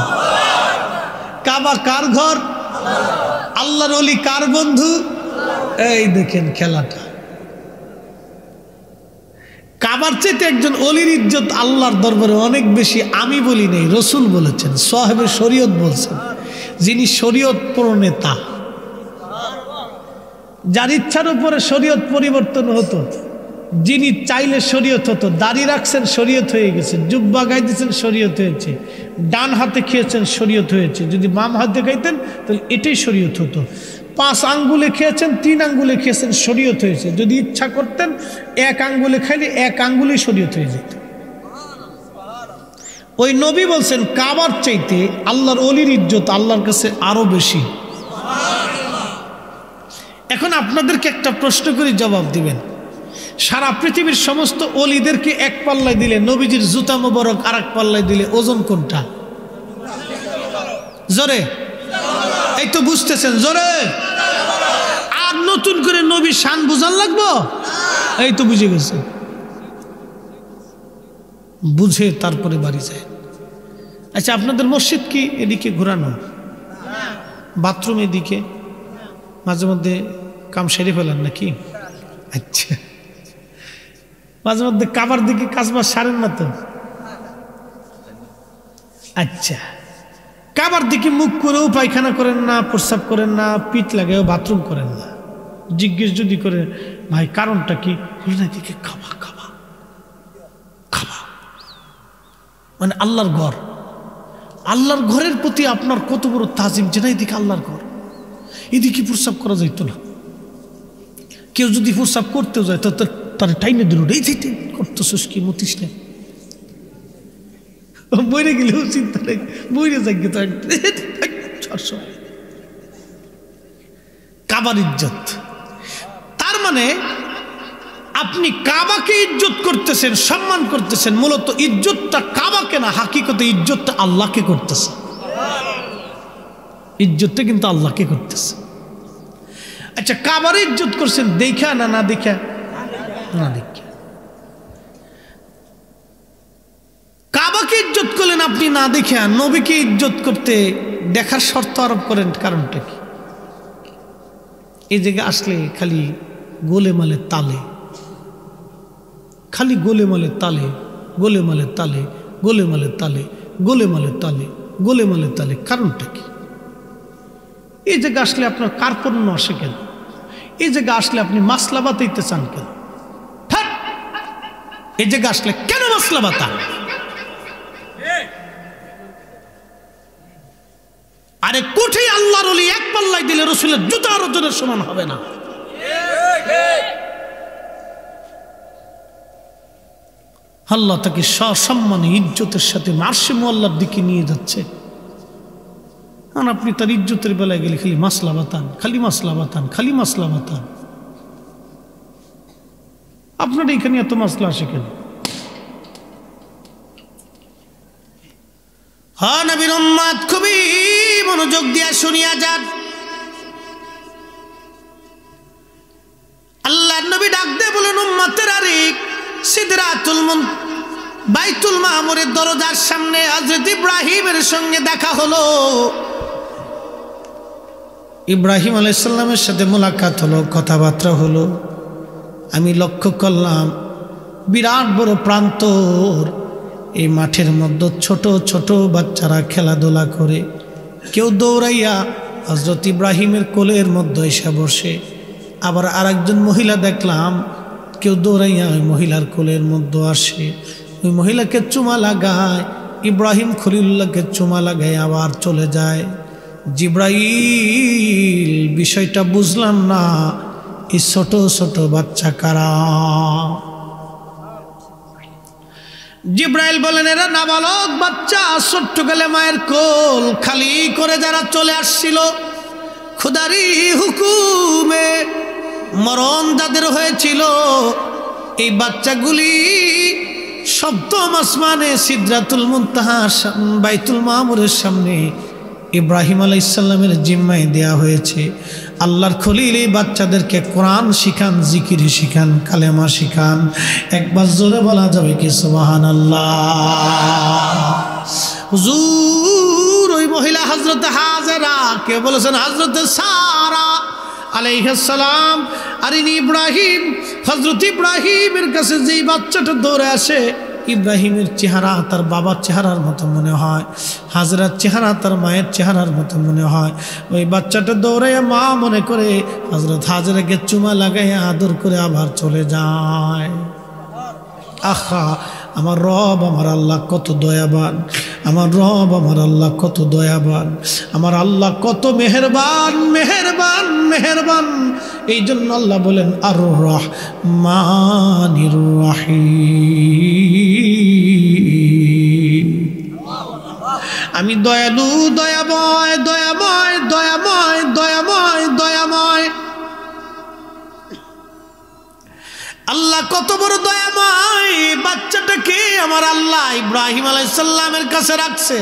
কাবা কার ঘর? আল্লাহর ওলি কার বন্ধু? এই দেখেন খেলাটা। কাবার চাইতে একজন ওলির ইজ্জত আল্লাহর দরবারে অনেক বেশি। আমি বলি নাই, রসুল বলেছেন, সাহেবের শরীয়ত বলছেন, যিনি শরীয়ত প্রণেতা, যার ইচ্ছার উপরে শরীয়ত পরিবর্তন হতো, যিনি চাইলে শরীয়ত হতো। দাড়ি রাখছেন, শরীয়ত হয়ে গেছে। জুব্বা গাইতেছেন, শরীয়ত হয়েছে। ডান হাতে খেয়েছেন, শরীয়ত হয়েছে। যদি বাম হাতে খাইতেন তাহলে এটাই শরীয়ত হতো। 5 আঙ্গুলে খেয়েছেন, 3 আঙ্গুলে খেয়েছেন, শরীয়ত হয়েছে। যদি ইচ্ছা করতেন 1 আঙ্গুলে খাইলে 1 আঙ্গুলেই শরীয়ত হয়ে যেত। ওই নবী বলছেন, কাবার চাইতে আল্লাহর ওলির ইজ্জত আল্লাহর কাছে আরো বেশি। এখন আপনাদেরকে একটা প্রশ্ন করে জবাব দিবেন। সারা পৃথিবীর সমস্ত ওলিদেরকে এক পাল্লায় দিলে, নবীজির জুতা মোবারক আর এক পাল্লায় দিলে, ওজন কোনটা? জোরে, এই তো বুঝতেছেন, জোরে। আর নতুন করে নবীর শান বুঝান লাগবো? এই তো বুঝে গেছে, বুঝে তারপরে বাড়ি যায়। আচ্ছা, আপনাদের মসজিদ কি এদিকে ঘোরানো? বাথরুম এদিকে? মাঝে মধ্যে কাম সেরে ফেলেন নাকি? আচ্ছা, মাঝে মধ্যে কাবার দিকে কাজবাজ সারেন না তো? আচ্ছা, কাবার দিকে মুখ করেও পায়খানা করেন না, প্রস্রাব করেন না, পিঠ লাগায়ও বাথরুম করেন না। জিজ্ঞেস যদি করে ভাই কারণটা কি, বলেন এদিকে খাবা খাবা খাবা, মানে আল্লাহর ঘর, আল্লাহর ঘরের প্রতি আপনার কত বড় তাজিম, যে না এদিকে আল্লাহর ঘর, এদিকে প্রস্রাব করা যাইত না। কেউ যদি প্রস্রাব করতেও যায় তো তার টাইনে দিল, এই যে করতেছিস কি, মতিস না, মরে গেলেও চিন্তা নেই, মরে যাই তো কাবার ইজ্জত। তার মানে আপনি কাবাকে ইজ্জত করতেছেন, সম্মান করতেছেন, মূলত ইজ্জতটা কাবাকে না, হাকিকতে ইজ্জতটা আল্লাহকে করতেছে। ইজ্জতটা কিন্তু আল্লাহকে করতেছে। আচ্ছা, কাবার ইজ্জত করছেন দেখা না না দেখা? না দেখা। কাবাকে ইজ্জত করলেন আপনি না দেখা, নবীকে ইজ্জত করতে দেখার শর্ত আরোপ করেন, কারণটা কি? এই জায়গায় আসলে খালি গোলেমালে তালে, খালি গোলেমালে তালে, গোলেমালে তালে, গোলেমালে তালে, গোলেমালে তালে, গোলেমালে তালে, কারণটা কি? এই জায়গায় আসলে আপনার কার্পণ্য আসে কেন? এই জায়গায় আসলে আপনি মাসলা বাতাইতে চান কেন? এই জায়গায় আসলে কেন মাসলা বাতান? আরে কোঠে আল্লাহর ওলি এক পাল্লাই দিলে রসুলের জুতার ওজনের সমান হবে না। আল্লাহ তাকে সসম্মানে ইজ্জতের সাথে মার্শে মুআল্লার দিকে নিয়ে যাচ্ছে, আর আপনি তার ইজ্জতের বেলায় গেলে খালি মাসলা বাতান, খালি মাসলা বাতান, খালি মাসলা বাতান। আপনার এখানে এত মাসলা আসে কেন? হ্যাঁ, নবীর উম্মত খুবই মনোযোগ দিয়া শুনিয়া যান। আল্লাহর নবী ডাক দিয়ে বলেন, উম্মতের আরে সিদরাতুল বাইতুল মামুরের দরজার সামনে হযরত ইব্রাহিমের সঙ্গে দেখা হলো। ইব্রাহিম আলাইহিস সালামের সাথে মোলাকাত হলো, কথাবার্তা হলো। আমি লক্ষ্য করলাম বিরাট বড় প্রান্তর, এই মাঠের মধ্যে ছোট ছোট বাচ্চারা খেলাধুলা করে, কেউ দৌড়াইয়া হযরত ইব্রাহিমের কোলের মধ্যে এসে বসে। আবার আরেকজন মহিলা দেখলাম, কেউ দৌড়াইয়া ওই মহিলার কোলের মধ্যে আসে, ওই মহিলাকে চুমা লাগায়, ইব্রাহিম খলিলুল্লাহকে চুমা লাগায় আবার চলে যায়। জিব্রাইল, বিষয়টা বুঝলাম না, এই ছোট ছোট বাচ্চা কারা? জিব্রাইল বলেন, এরা নাবালক বাচ্চা, ছোট্ট গেলে মায়ের কোল খালি করে যারা চলে আসছিল, খোদারি হুকুমে মরণ যাদের হয়েছিল, এই বাচ্চাগুলি সপ্তম আসমানে সিদরাতুল মুনতাহা বাইতুল মামুরের সামনে ইব্রাহিম আলাইহিস সালামের জিম্মায় দেয়া হয়েছে। আল্লাহর খলিল এই বাচ্চাদেরকে কোরআন শিখান, জিকির শিখান, কালেমা শিখান। একবার জোরে বলা যাবে কি সুবহানাল্লাহ? হুজুর, ওই মহিলা হযরত হাজেরা, কে বলেছেন হযরত সারা আলাইহিস সালাম, আর ইনি ইব্রাহিম। হযরত ইব্রাহিমের কাছে যেই বাচ্চাটা দৌড়ে আসে, ইব্রাহিমের চেহারা তার বাবার চেহারার মতো মনে হয়, হাজরার চেহারা তার মায়ের চেহারার মতো মনে হয়। ওই বাচ্চাটা দৌড়াইয়া মা মনে করে হযরত হাজরাকে চুমা লাগাইয়া আদর করে আবার চলে যায়। আহা, আমার রব, আমার আল্লাহ কত দয়াবান, আমার রব, আমার আল্লাহ কত দয়াবান, আমার আল্লাহ কত মেহেরবান, মেহেরবান, মেহেরবান। এই জন্য আল্লাহ বলেন আর রহমানির রহিম, আমি দয়ালু, দয়াময়, দয়াময়, দয়াময়, দয়াময়, দয়াময়। আল্লাহ কত বড় দয়াময়, বাচ্চাটাকে আমার আল্লাহ ইব্রাহিম আলাইহিস সালামের কাছে রাখছে।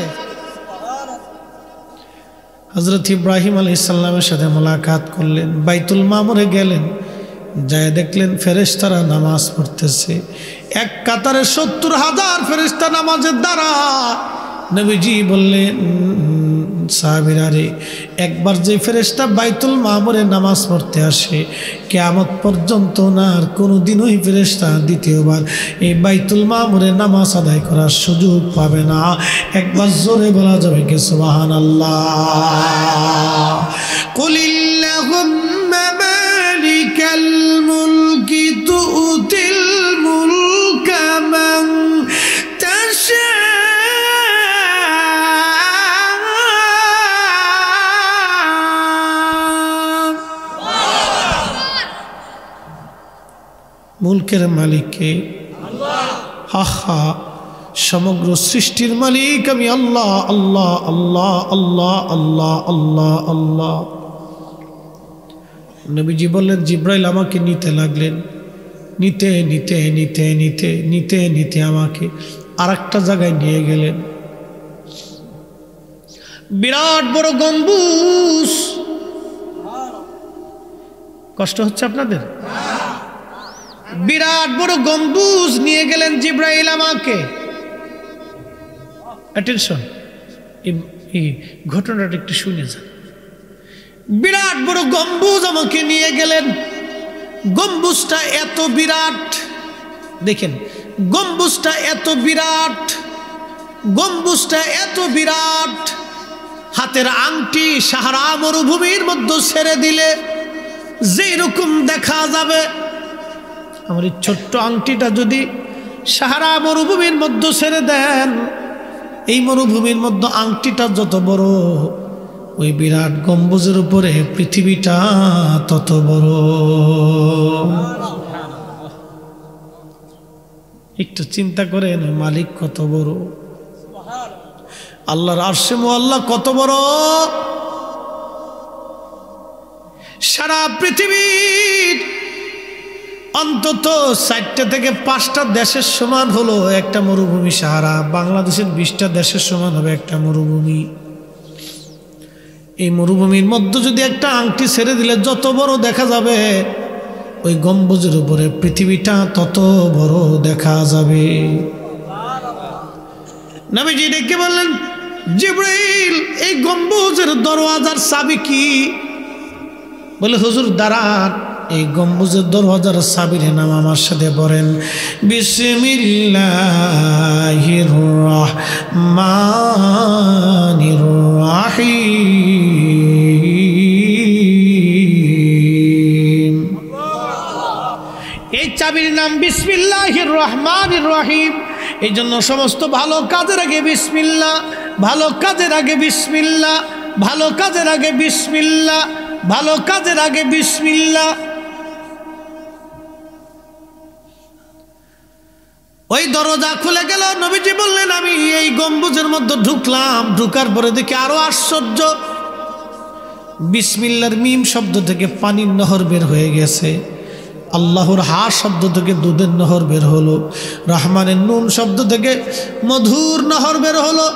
হযরত ইব্রাহিম আলাইহিস সালামের সাথে মোলাকাত করলেন, বাইতুল মামুরে গেলেন, যায় দেখলেন ফেরেশতারা নামাজ পড়তেছে। এক কাতারে ৭০,০০০ ফেরেশতা নামাজের দ্বারা নবীজি বললেন, সাহাবীরা রে, একবার যে ফেরেশতা বাইতুল মামুরে নামাজ পড়তে আসে, কিয়ামত পর্যন্ত না আর কোনোদিন ওই ফেরেশতা দ্বিতীয়বার এই বাইতুল মামুরে নামাজ আদায় করার সুযোগ পাবে না। একবার জোরে বলা যাবে কি সুবহানাল্লাহ। কুলিল্লাহুম্মা মালিকাল মুলকি তুতিল মুলকা মান তাশা মুলকের মালিককে হা হা, সমগ্র সৃষ্টির মালিক আমি আল্লাহ আল্লাহ আল্লাহ আল্লাহ আল্লাহ আল্লাহ আল্লাহ। নবীজি বললেন, জিব্রাইল আমাকে নিতে লাগলেন, নিতে নিতে নিতে নিতে নিতে নিতে আমাকে আর একটা জায়গায় নিয়ে গেলেন। বিরাট বড় গম্বুজ। কষ্ট হচ্ছে আপনাদের? বিরাট বড় গম্বুজ নিয়ে গেলেন জিব্রাইল আমাকে। অ্যাটেনশন, এই ঘটনাটা একটু শুনে যান। বিরাট বড় গম্বুজ আমাকে নিয়ে গেলেন। গম্বুজটা এত বিরাট, দেখেন গম্বুজটা এত বিরাট, গম্বুজটা এত বিরাট, হাতের আংটি সাহারা মরুভূমির মধ্যে ছেড়ে দিলে যেই রকম দেখা যাবে, আমার এই ছোট্ট আংটিটা যদি সাহারা মরুভূমির মধ্যে ছেড়ে দেন, এই মরুভূমির মধ্যে আংটিটা যত বড়, ওই বিরাট গম্বুজের উপরে পৃথিবীটা তত বড়। একটু চিন্তা করেন মালিক কত বড়, আল্লাহর আরশে মুআল্লা কত বড়। সারা পৃথিবীর অন্তত 4টা থেকে 5টা দেশের সমান হলো একটা মরুভূমি সাহারা। বাংলাদেশের 20টা দেশের সমান হবে একটা মরুভূমি। এই মরুভূমির মধ্যে যদি একটা আংটি ছেড়ে দিলে যত বড় দেখা যাবে, ওই গম্বুজের উপরে পৃথিবীটা তত বড় দেখা যাবে। নবীজি ডেকে বললেন, জিবরাইল এই গম্বুজের দরওয়াজার চাবি কি? বলে, হুজুর দাঁড়ান, এই গম্বুজের দরওয়াজার চাবির নাম আমার সাথে পড়েন, বিসমিল্লাহির রাহমানির রাহিম। এই চাবির নাম বিসমিল্লাহির রহমানির রহিম। এই জন্য সমস্ত ভালো কাজের আগে বিসমিল্লাহ, ভালো কাজের আগে বিসমিল্লাহ, ভালো কাজের আগে বিসমিল্লাহ, ভালো কাজের আগে বিসমিল্লাহ। ওই দরজা খুলে গেল। নবীজি বললেন, আমি এই গম্বুজের মধ্যে ঢুকলাম। ঢুকার পরে দেখি আরো আশ্চর্য, বিসমিল্লাহর মিম শব্দ থেকে পানির নহর বের হয়ে গেছে, আল্লাহর হা শব্দ থেকে দুধের নহর বের হলো, রহমানের নুন শব্দ থেকে মধুর নহর বের হলো,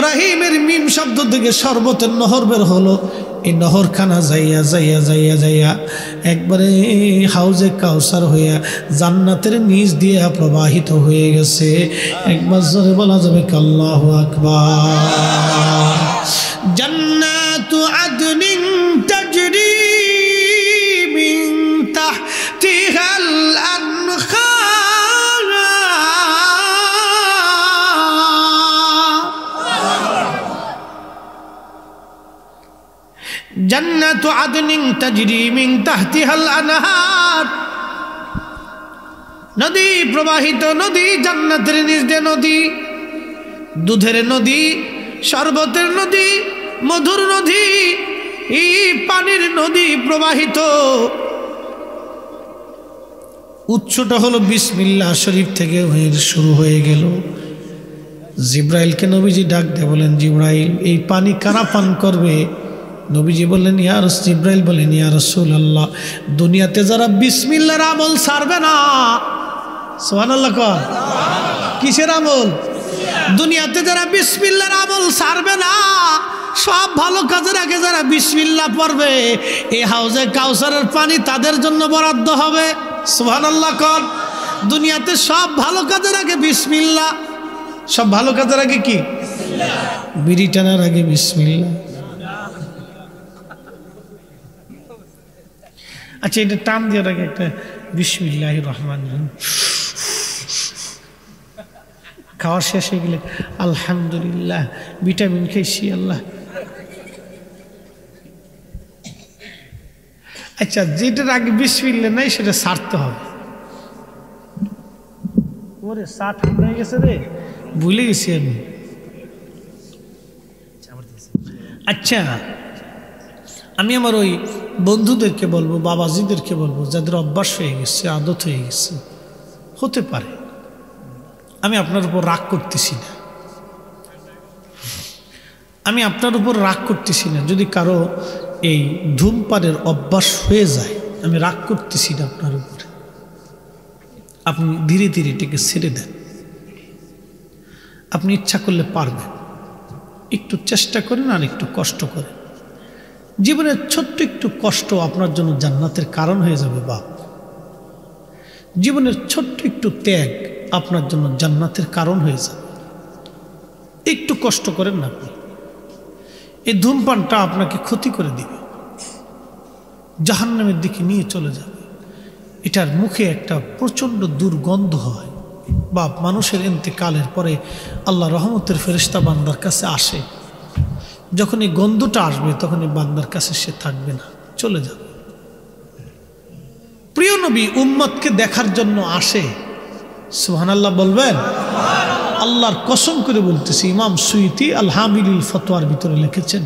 রাহিমের মিম শব্দ থেকে শরবতের নহর বের হলো। এই নহরখানা যাইয়া যাইয়া যাইয়া যাইয়া একবারে হাউজে কাউসার হইয়া জান্নাতের নিচ দিয়ে প্রবাহিত হয়ে গেছে। একবার জোরে বলা যাবে কি আল্লাহু আকবার। জান্নাতু আদনিন তাজরি মিন তাহতিহাল আনহার। জান্নাতু আদনিন তাজরি মিন তাহতিহাল আনহার। নদী প্রবাহিত, নদী জান্নাতের নিচ দিয়ে নদী, দুধের নদী, শরবতের নদী, মধুর নদী, এই পানির নদী প্রবাহিত। উৎসটা হলো বিসমিল্লাহ শরীফ থেকে শুরু হয়ে গেল। জিব্রাইলকে নবীজি ডাক দিয়ে বলেন, জিব্রাইল এই পানি কারা পান করবে? নবীজি বললেন, জিব্রাইল বলেন, ইয়া রাসূলুল্লাহ, দুনিয়াতে যারা বিসমিল্লাহর আমল ছাড়বে না। সুবহানাল্লাহ কর। কিসের আমল? দুনিয়াতে যারা বিসমিল্লাহর আমল ছাড়বে না, সব ভালো কাজের আগে যারা বিসমিল্লাহ পড়বে, এই হাউজে কাউসারের পানি তাদের জন্য বরাদ্দ হবে। সুবহানাল্লাহ কর। দুনিয়াতে সব ভালো কাজের আগে বিসমিল্লাহ, সব ভালো কাজের আগে কি? বিড়ি টানার আগে বিসমিল্লাহ। আচ্ছা, এটা টান দেওয়ার আগে একটা বিসমিল্লাহির রহমানির রহিম। খাওয়া শেষ হয়ে গেলে আলহামদুলিল্লাহ, ভিটামিন খেয়েছি আল্লাহ। আচ্ছা, যেটার আগে বিসমিল্লাহ নাই সেটা ছাড়তে হবে। ওরে চা ঠান্ডা হয়ে গেছে রে, ভুলে গেছি আমি। আচ্ছা, আমি আমার ওই বন্ধুদেরকে বলবো, বাবাজিদেরকে বলবো, যাদের অভ্যাস হয়ে গেছে, আদত হয়ে গেছে, হতে পারে। আমি আপনার উপর রাগ করতেছি না, আমি আপনার উপর রাগ করতেছি না। যদি কারো এই ধূমপানের অভ্যাস হয়ে যায়, আমি রাগ করতেছি না আপনার উপরে। আপনি ধীরে ধীরে এটাকে ছেড়ে দেন। আপনি ইচ্ছা করলে পারবেন, একটু চেষ্টা করেন আর একটু কষ্ট করেন। জীবনের ছোট্ট একটু কষ্ট আপনার জন্য জান্নাতের কারণ হয়ে যাবে বাপ। জীবনের ছোট্ট একটু ত্যাগ আপনার জন্য জান্নাতের কারণ হয়ে যাবে। একটু কষ্ট করেন না আপনি। এই ধূমপানটা আপনাকে ক্ষতি করে দিবে, জাহান্নামের দিকে নিয়ে চলে যাবে। এটার মুখে একটা প্রচণ্ড দুর্গন্ধ হয় বাপ। মানুষের ইন্তেকালের পরে আল্লাহ রহমতের ফেরেশতা বান্দার কাছে আসে, যখন এই গন্ধটা আসবে তখন এই বান্দার কাছে সে থাকবে না, চলে যাবে। প্রিয় নবী উম্মতকে দেখার জন্য আসে, সুবহানাল্লাহ বলবেন। আল্লাহর কসম করে বলতেছি, ইমাম সুয়ুতি আল হামিলুল ফতোয়ার ভিতরে লিখেছেন,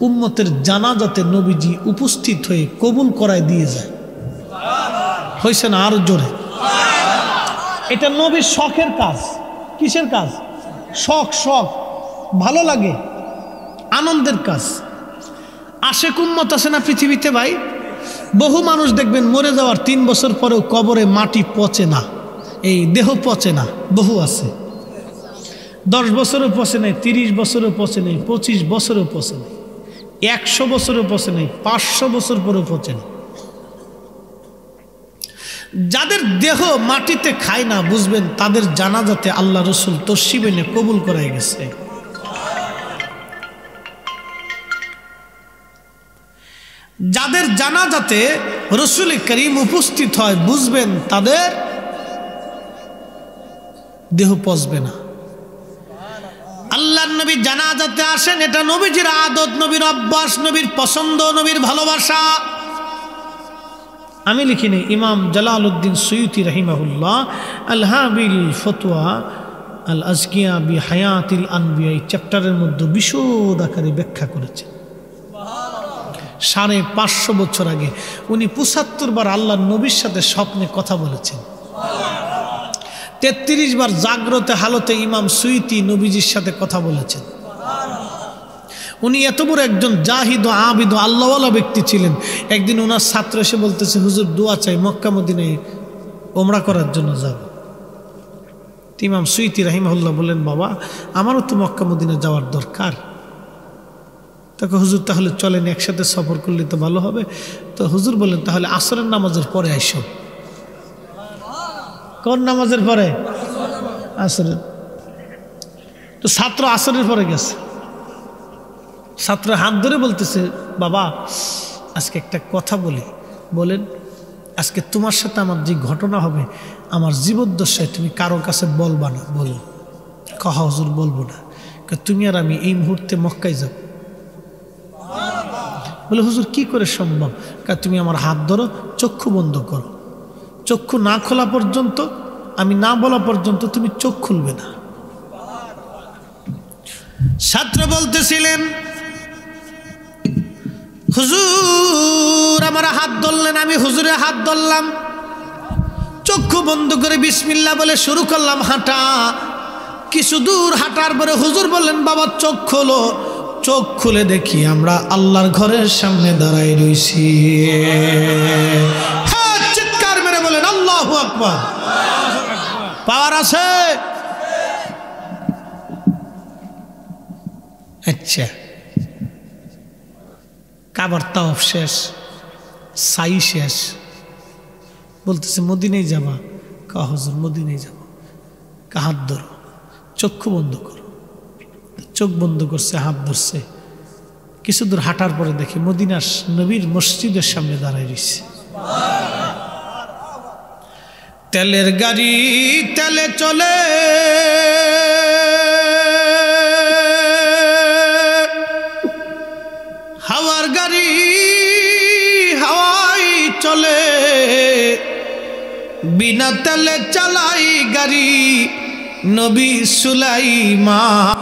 উম্মতের জানাজাতে নবীজি উপস্থিত হয়ে কবুল করায় দিয়ে যায়। হয়েছে না? আরো জোরে। এটা নবীর শখের কাজ। কিসের কাজ? শখ, শখ, ভালো লাগে, আনন্দের কাজ। আশেক উম্মত আছে না পৃথিবীতে ভাই? বহু মানুষ দেখবেন মরে যাওয়ার 3 বছর পরেও কবরে মাটি পচে না, এই দেহ পচে না। বহু আছে 10 বছরও পচে নেই, 30 বছরও পচে নেই, 25 বছরও পচে নেই, 100 বছরও পচে নেই, 500 বছর পরেও পচে নেই। যাদের দেহ মাটিতে খায় না, বুঝবেন তাদের জানাজাতে আল্লাহ রসুল তশরিফ এনে কবুল করায় গেছে। যাদের জানাজাতে রসুল করিম উপস্থিত হয়, বুঝবেন তাদের দেহ পচবে না। আল্লাহর নবী জানাজাতে আসেন, এটা নবীজির আদত, নবীর অভ্যাস, নবীর পছন্দ, নবীর ভালোবাসা। আমি লিখিনি, ইমাম জালালউদ্দিন সুয়ুতি রাহিমাহুল্লাহ আল হাবিল ফতোয়া আল আজকিয়া বি হায়াতিল আনবিয়া এই চ্যাপ্টারের মধ্যে বিশদ আকারে ব্যাখ্যা করেছেন। 550 বছর আগে উনি 75 বার আল্লাহর নবীর সাথে স্বপ্নে কথা বলেছেন। 33 বার জাগ্রত হালতে ইমাম সুয়ুতি নবীজির সাথে কথা বলেছেন। উনি এত বড় একজন জাহিদ ও আবিদ ও আল্লাহওয়ালা ব্যক্তি ছিলেন। একদিন ওনার ছাত্র এসে বলতেছে, হুজুর দোয়া চাই, মক্কা মদিনায় ওমরা করার জন্য যাব। ইমাম সুয়ুতি রাহিমাহুল্লাহ বললেন, বাবা আমারও তো মক্কা মদিনা যাওয়ার দরকার। তাকে হুজুর তাহলে চলেন, একসাথে সফর করলে তো ভালো হবে। তো হুজুর বললেন, তাহলে আসরের নামাজের পরে আইসো। কোন নামাজের পরে? আসরের। তো ছাত্র আসরের পরে গেছে। ছাত্র হাত ধরে বলতেছে, বাবা আজকে একটা কথা বলি। বলেন। আজকে তোমার সাথে আমার যে ঘটনা হবে, আমার জীবদ্দশায় তুমি কারো কাছে বলবা না। বলো। কহা হুজুর বলবো না। তুমি আর আমি এই মুহূর্তে মক্কায় যাব। বলে হুজুর কি করে সম্ভব? তুমি আমার হাত ধরো, চক্ষু বন্ধ করো, চক্ষু না খোলা পর্যন্ত, আমি না বলা পর্যন্ত তুমি চোখ খুলবে না। ছাত্র বলতেছিলেন, হুজুর আমার হাত ধরলেন, আমি হুজুরের হাত ধরলাম, চক্ষু বন্ধ করে বিসমিল্লাহ বলে শুরু করলাম হাঁটা। কিছু দূর হাঁটার পরে হুজুর বললেন, বাবা চোখ খোলো। চোখ খুলে দেখি আমরা আল্লাহর ঘরের সামনে দাঁড়াই রইছি। হ্যাঁ, চিৎকার মেরে বলেন আল্লাহু আকবার। পাওয়ার আছে? আচ্ছা, কাবার তাওয়াফ শেষ, সাই শেষ, বলতেছে মদিনায় যাবা। কা হুজুর মদিনায় যাব। হাত ধরো, চক্ষু বন্ধ করো। চোখ বন্ধ করছে, হাত ধরছে। কিছু দূর হাঁটার পরে দেখে মদিনার নবীর মসজিদের সামনে দাঁড়ায় রয়েছে। তেলের গাড়ি তেলে চলে, হাওয়ার গাড়ি হাওয়াই চলে, বিনা তেলে চালাই গাড়ি নবী সুলাইমান।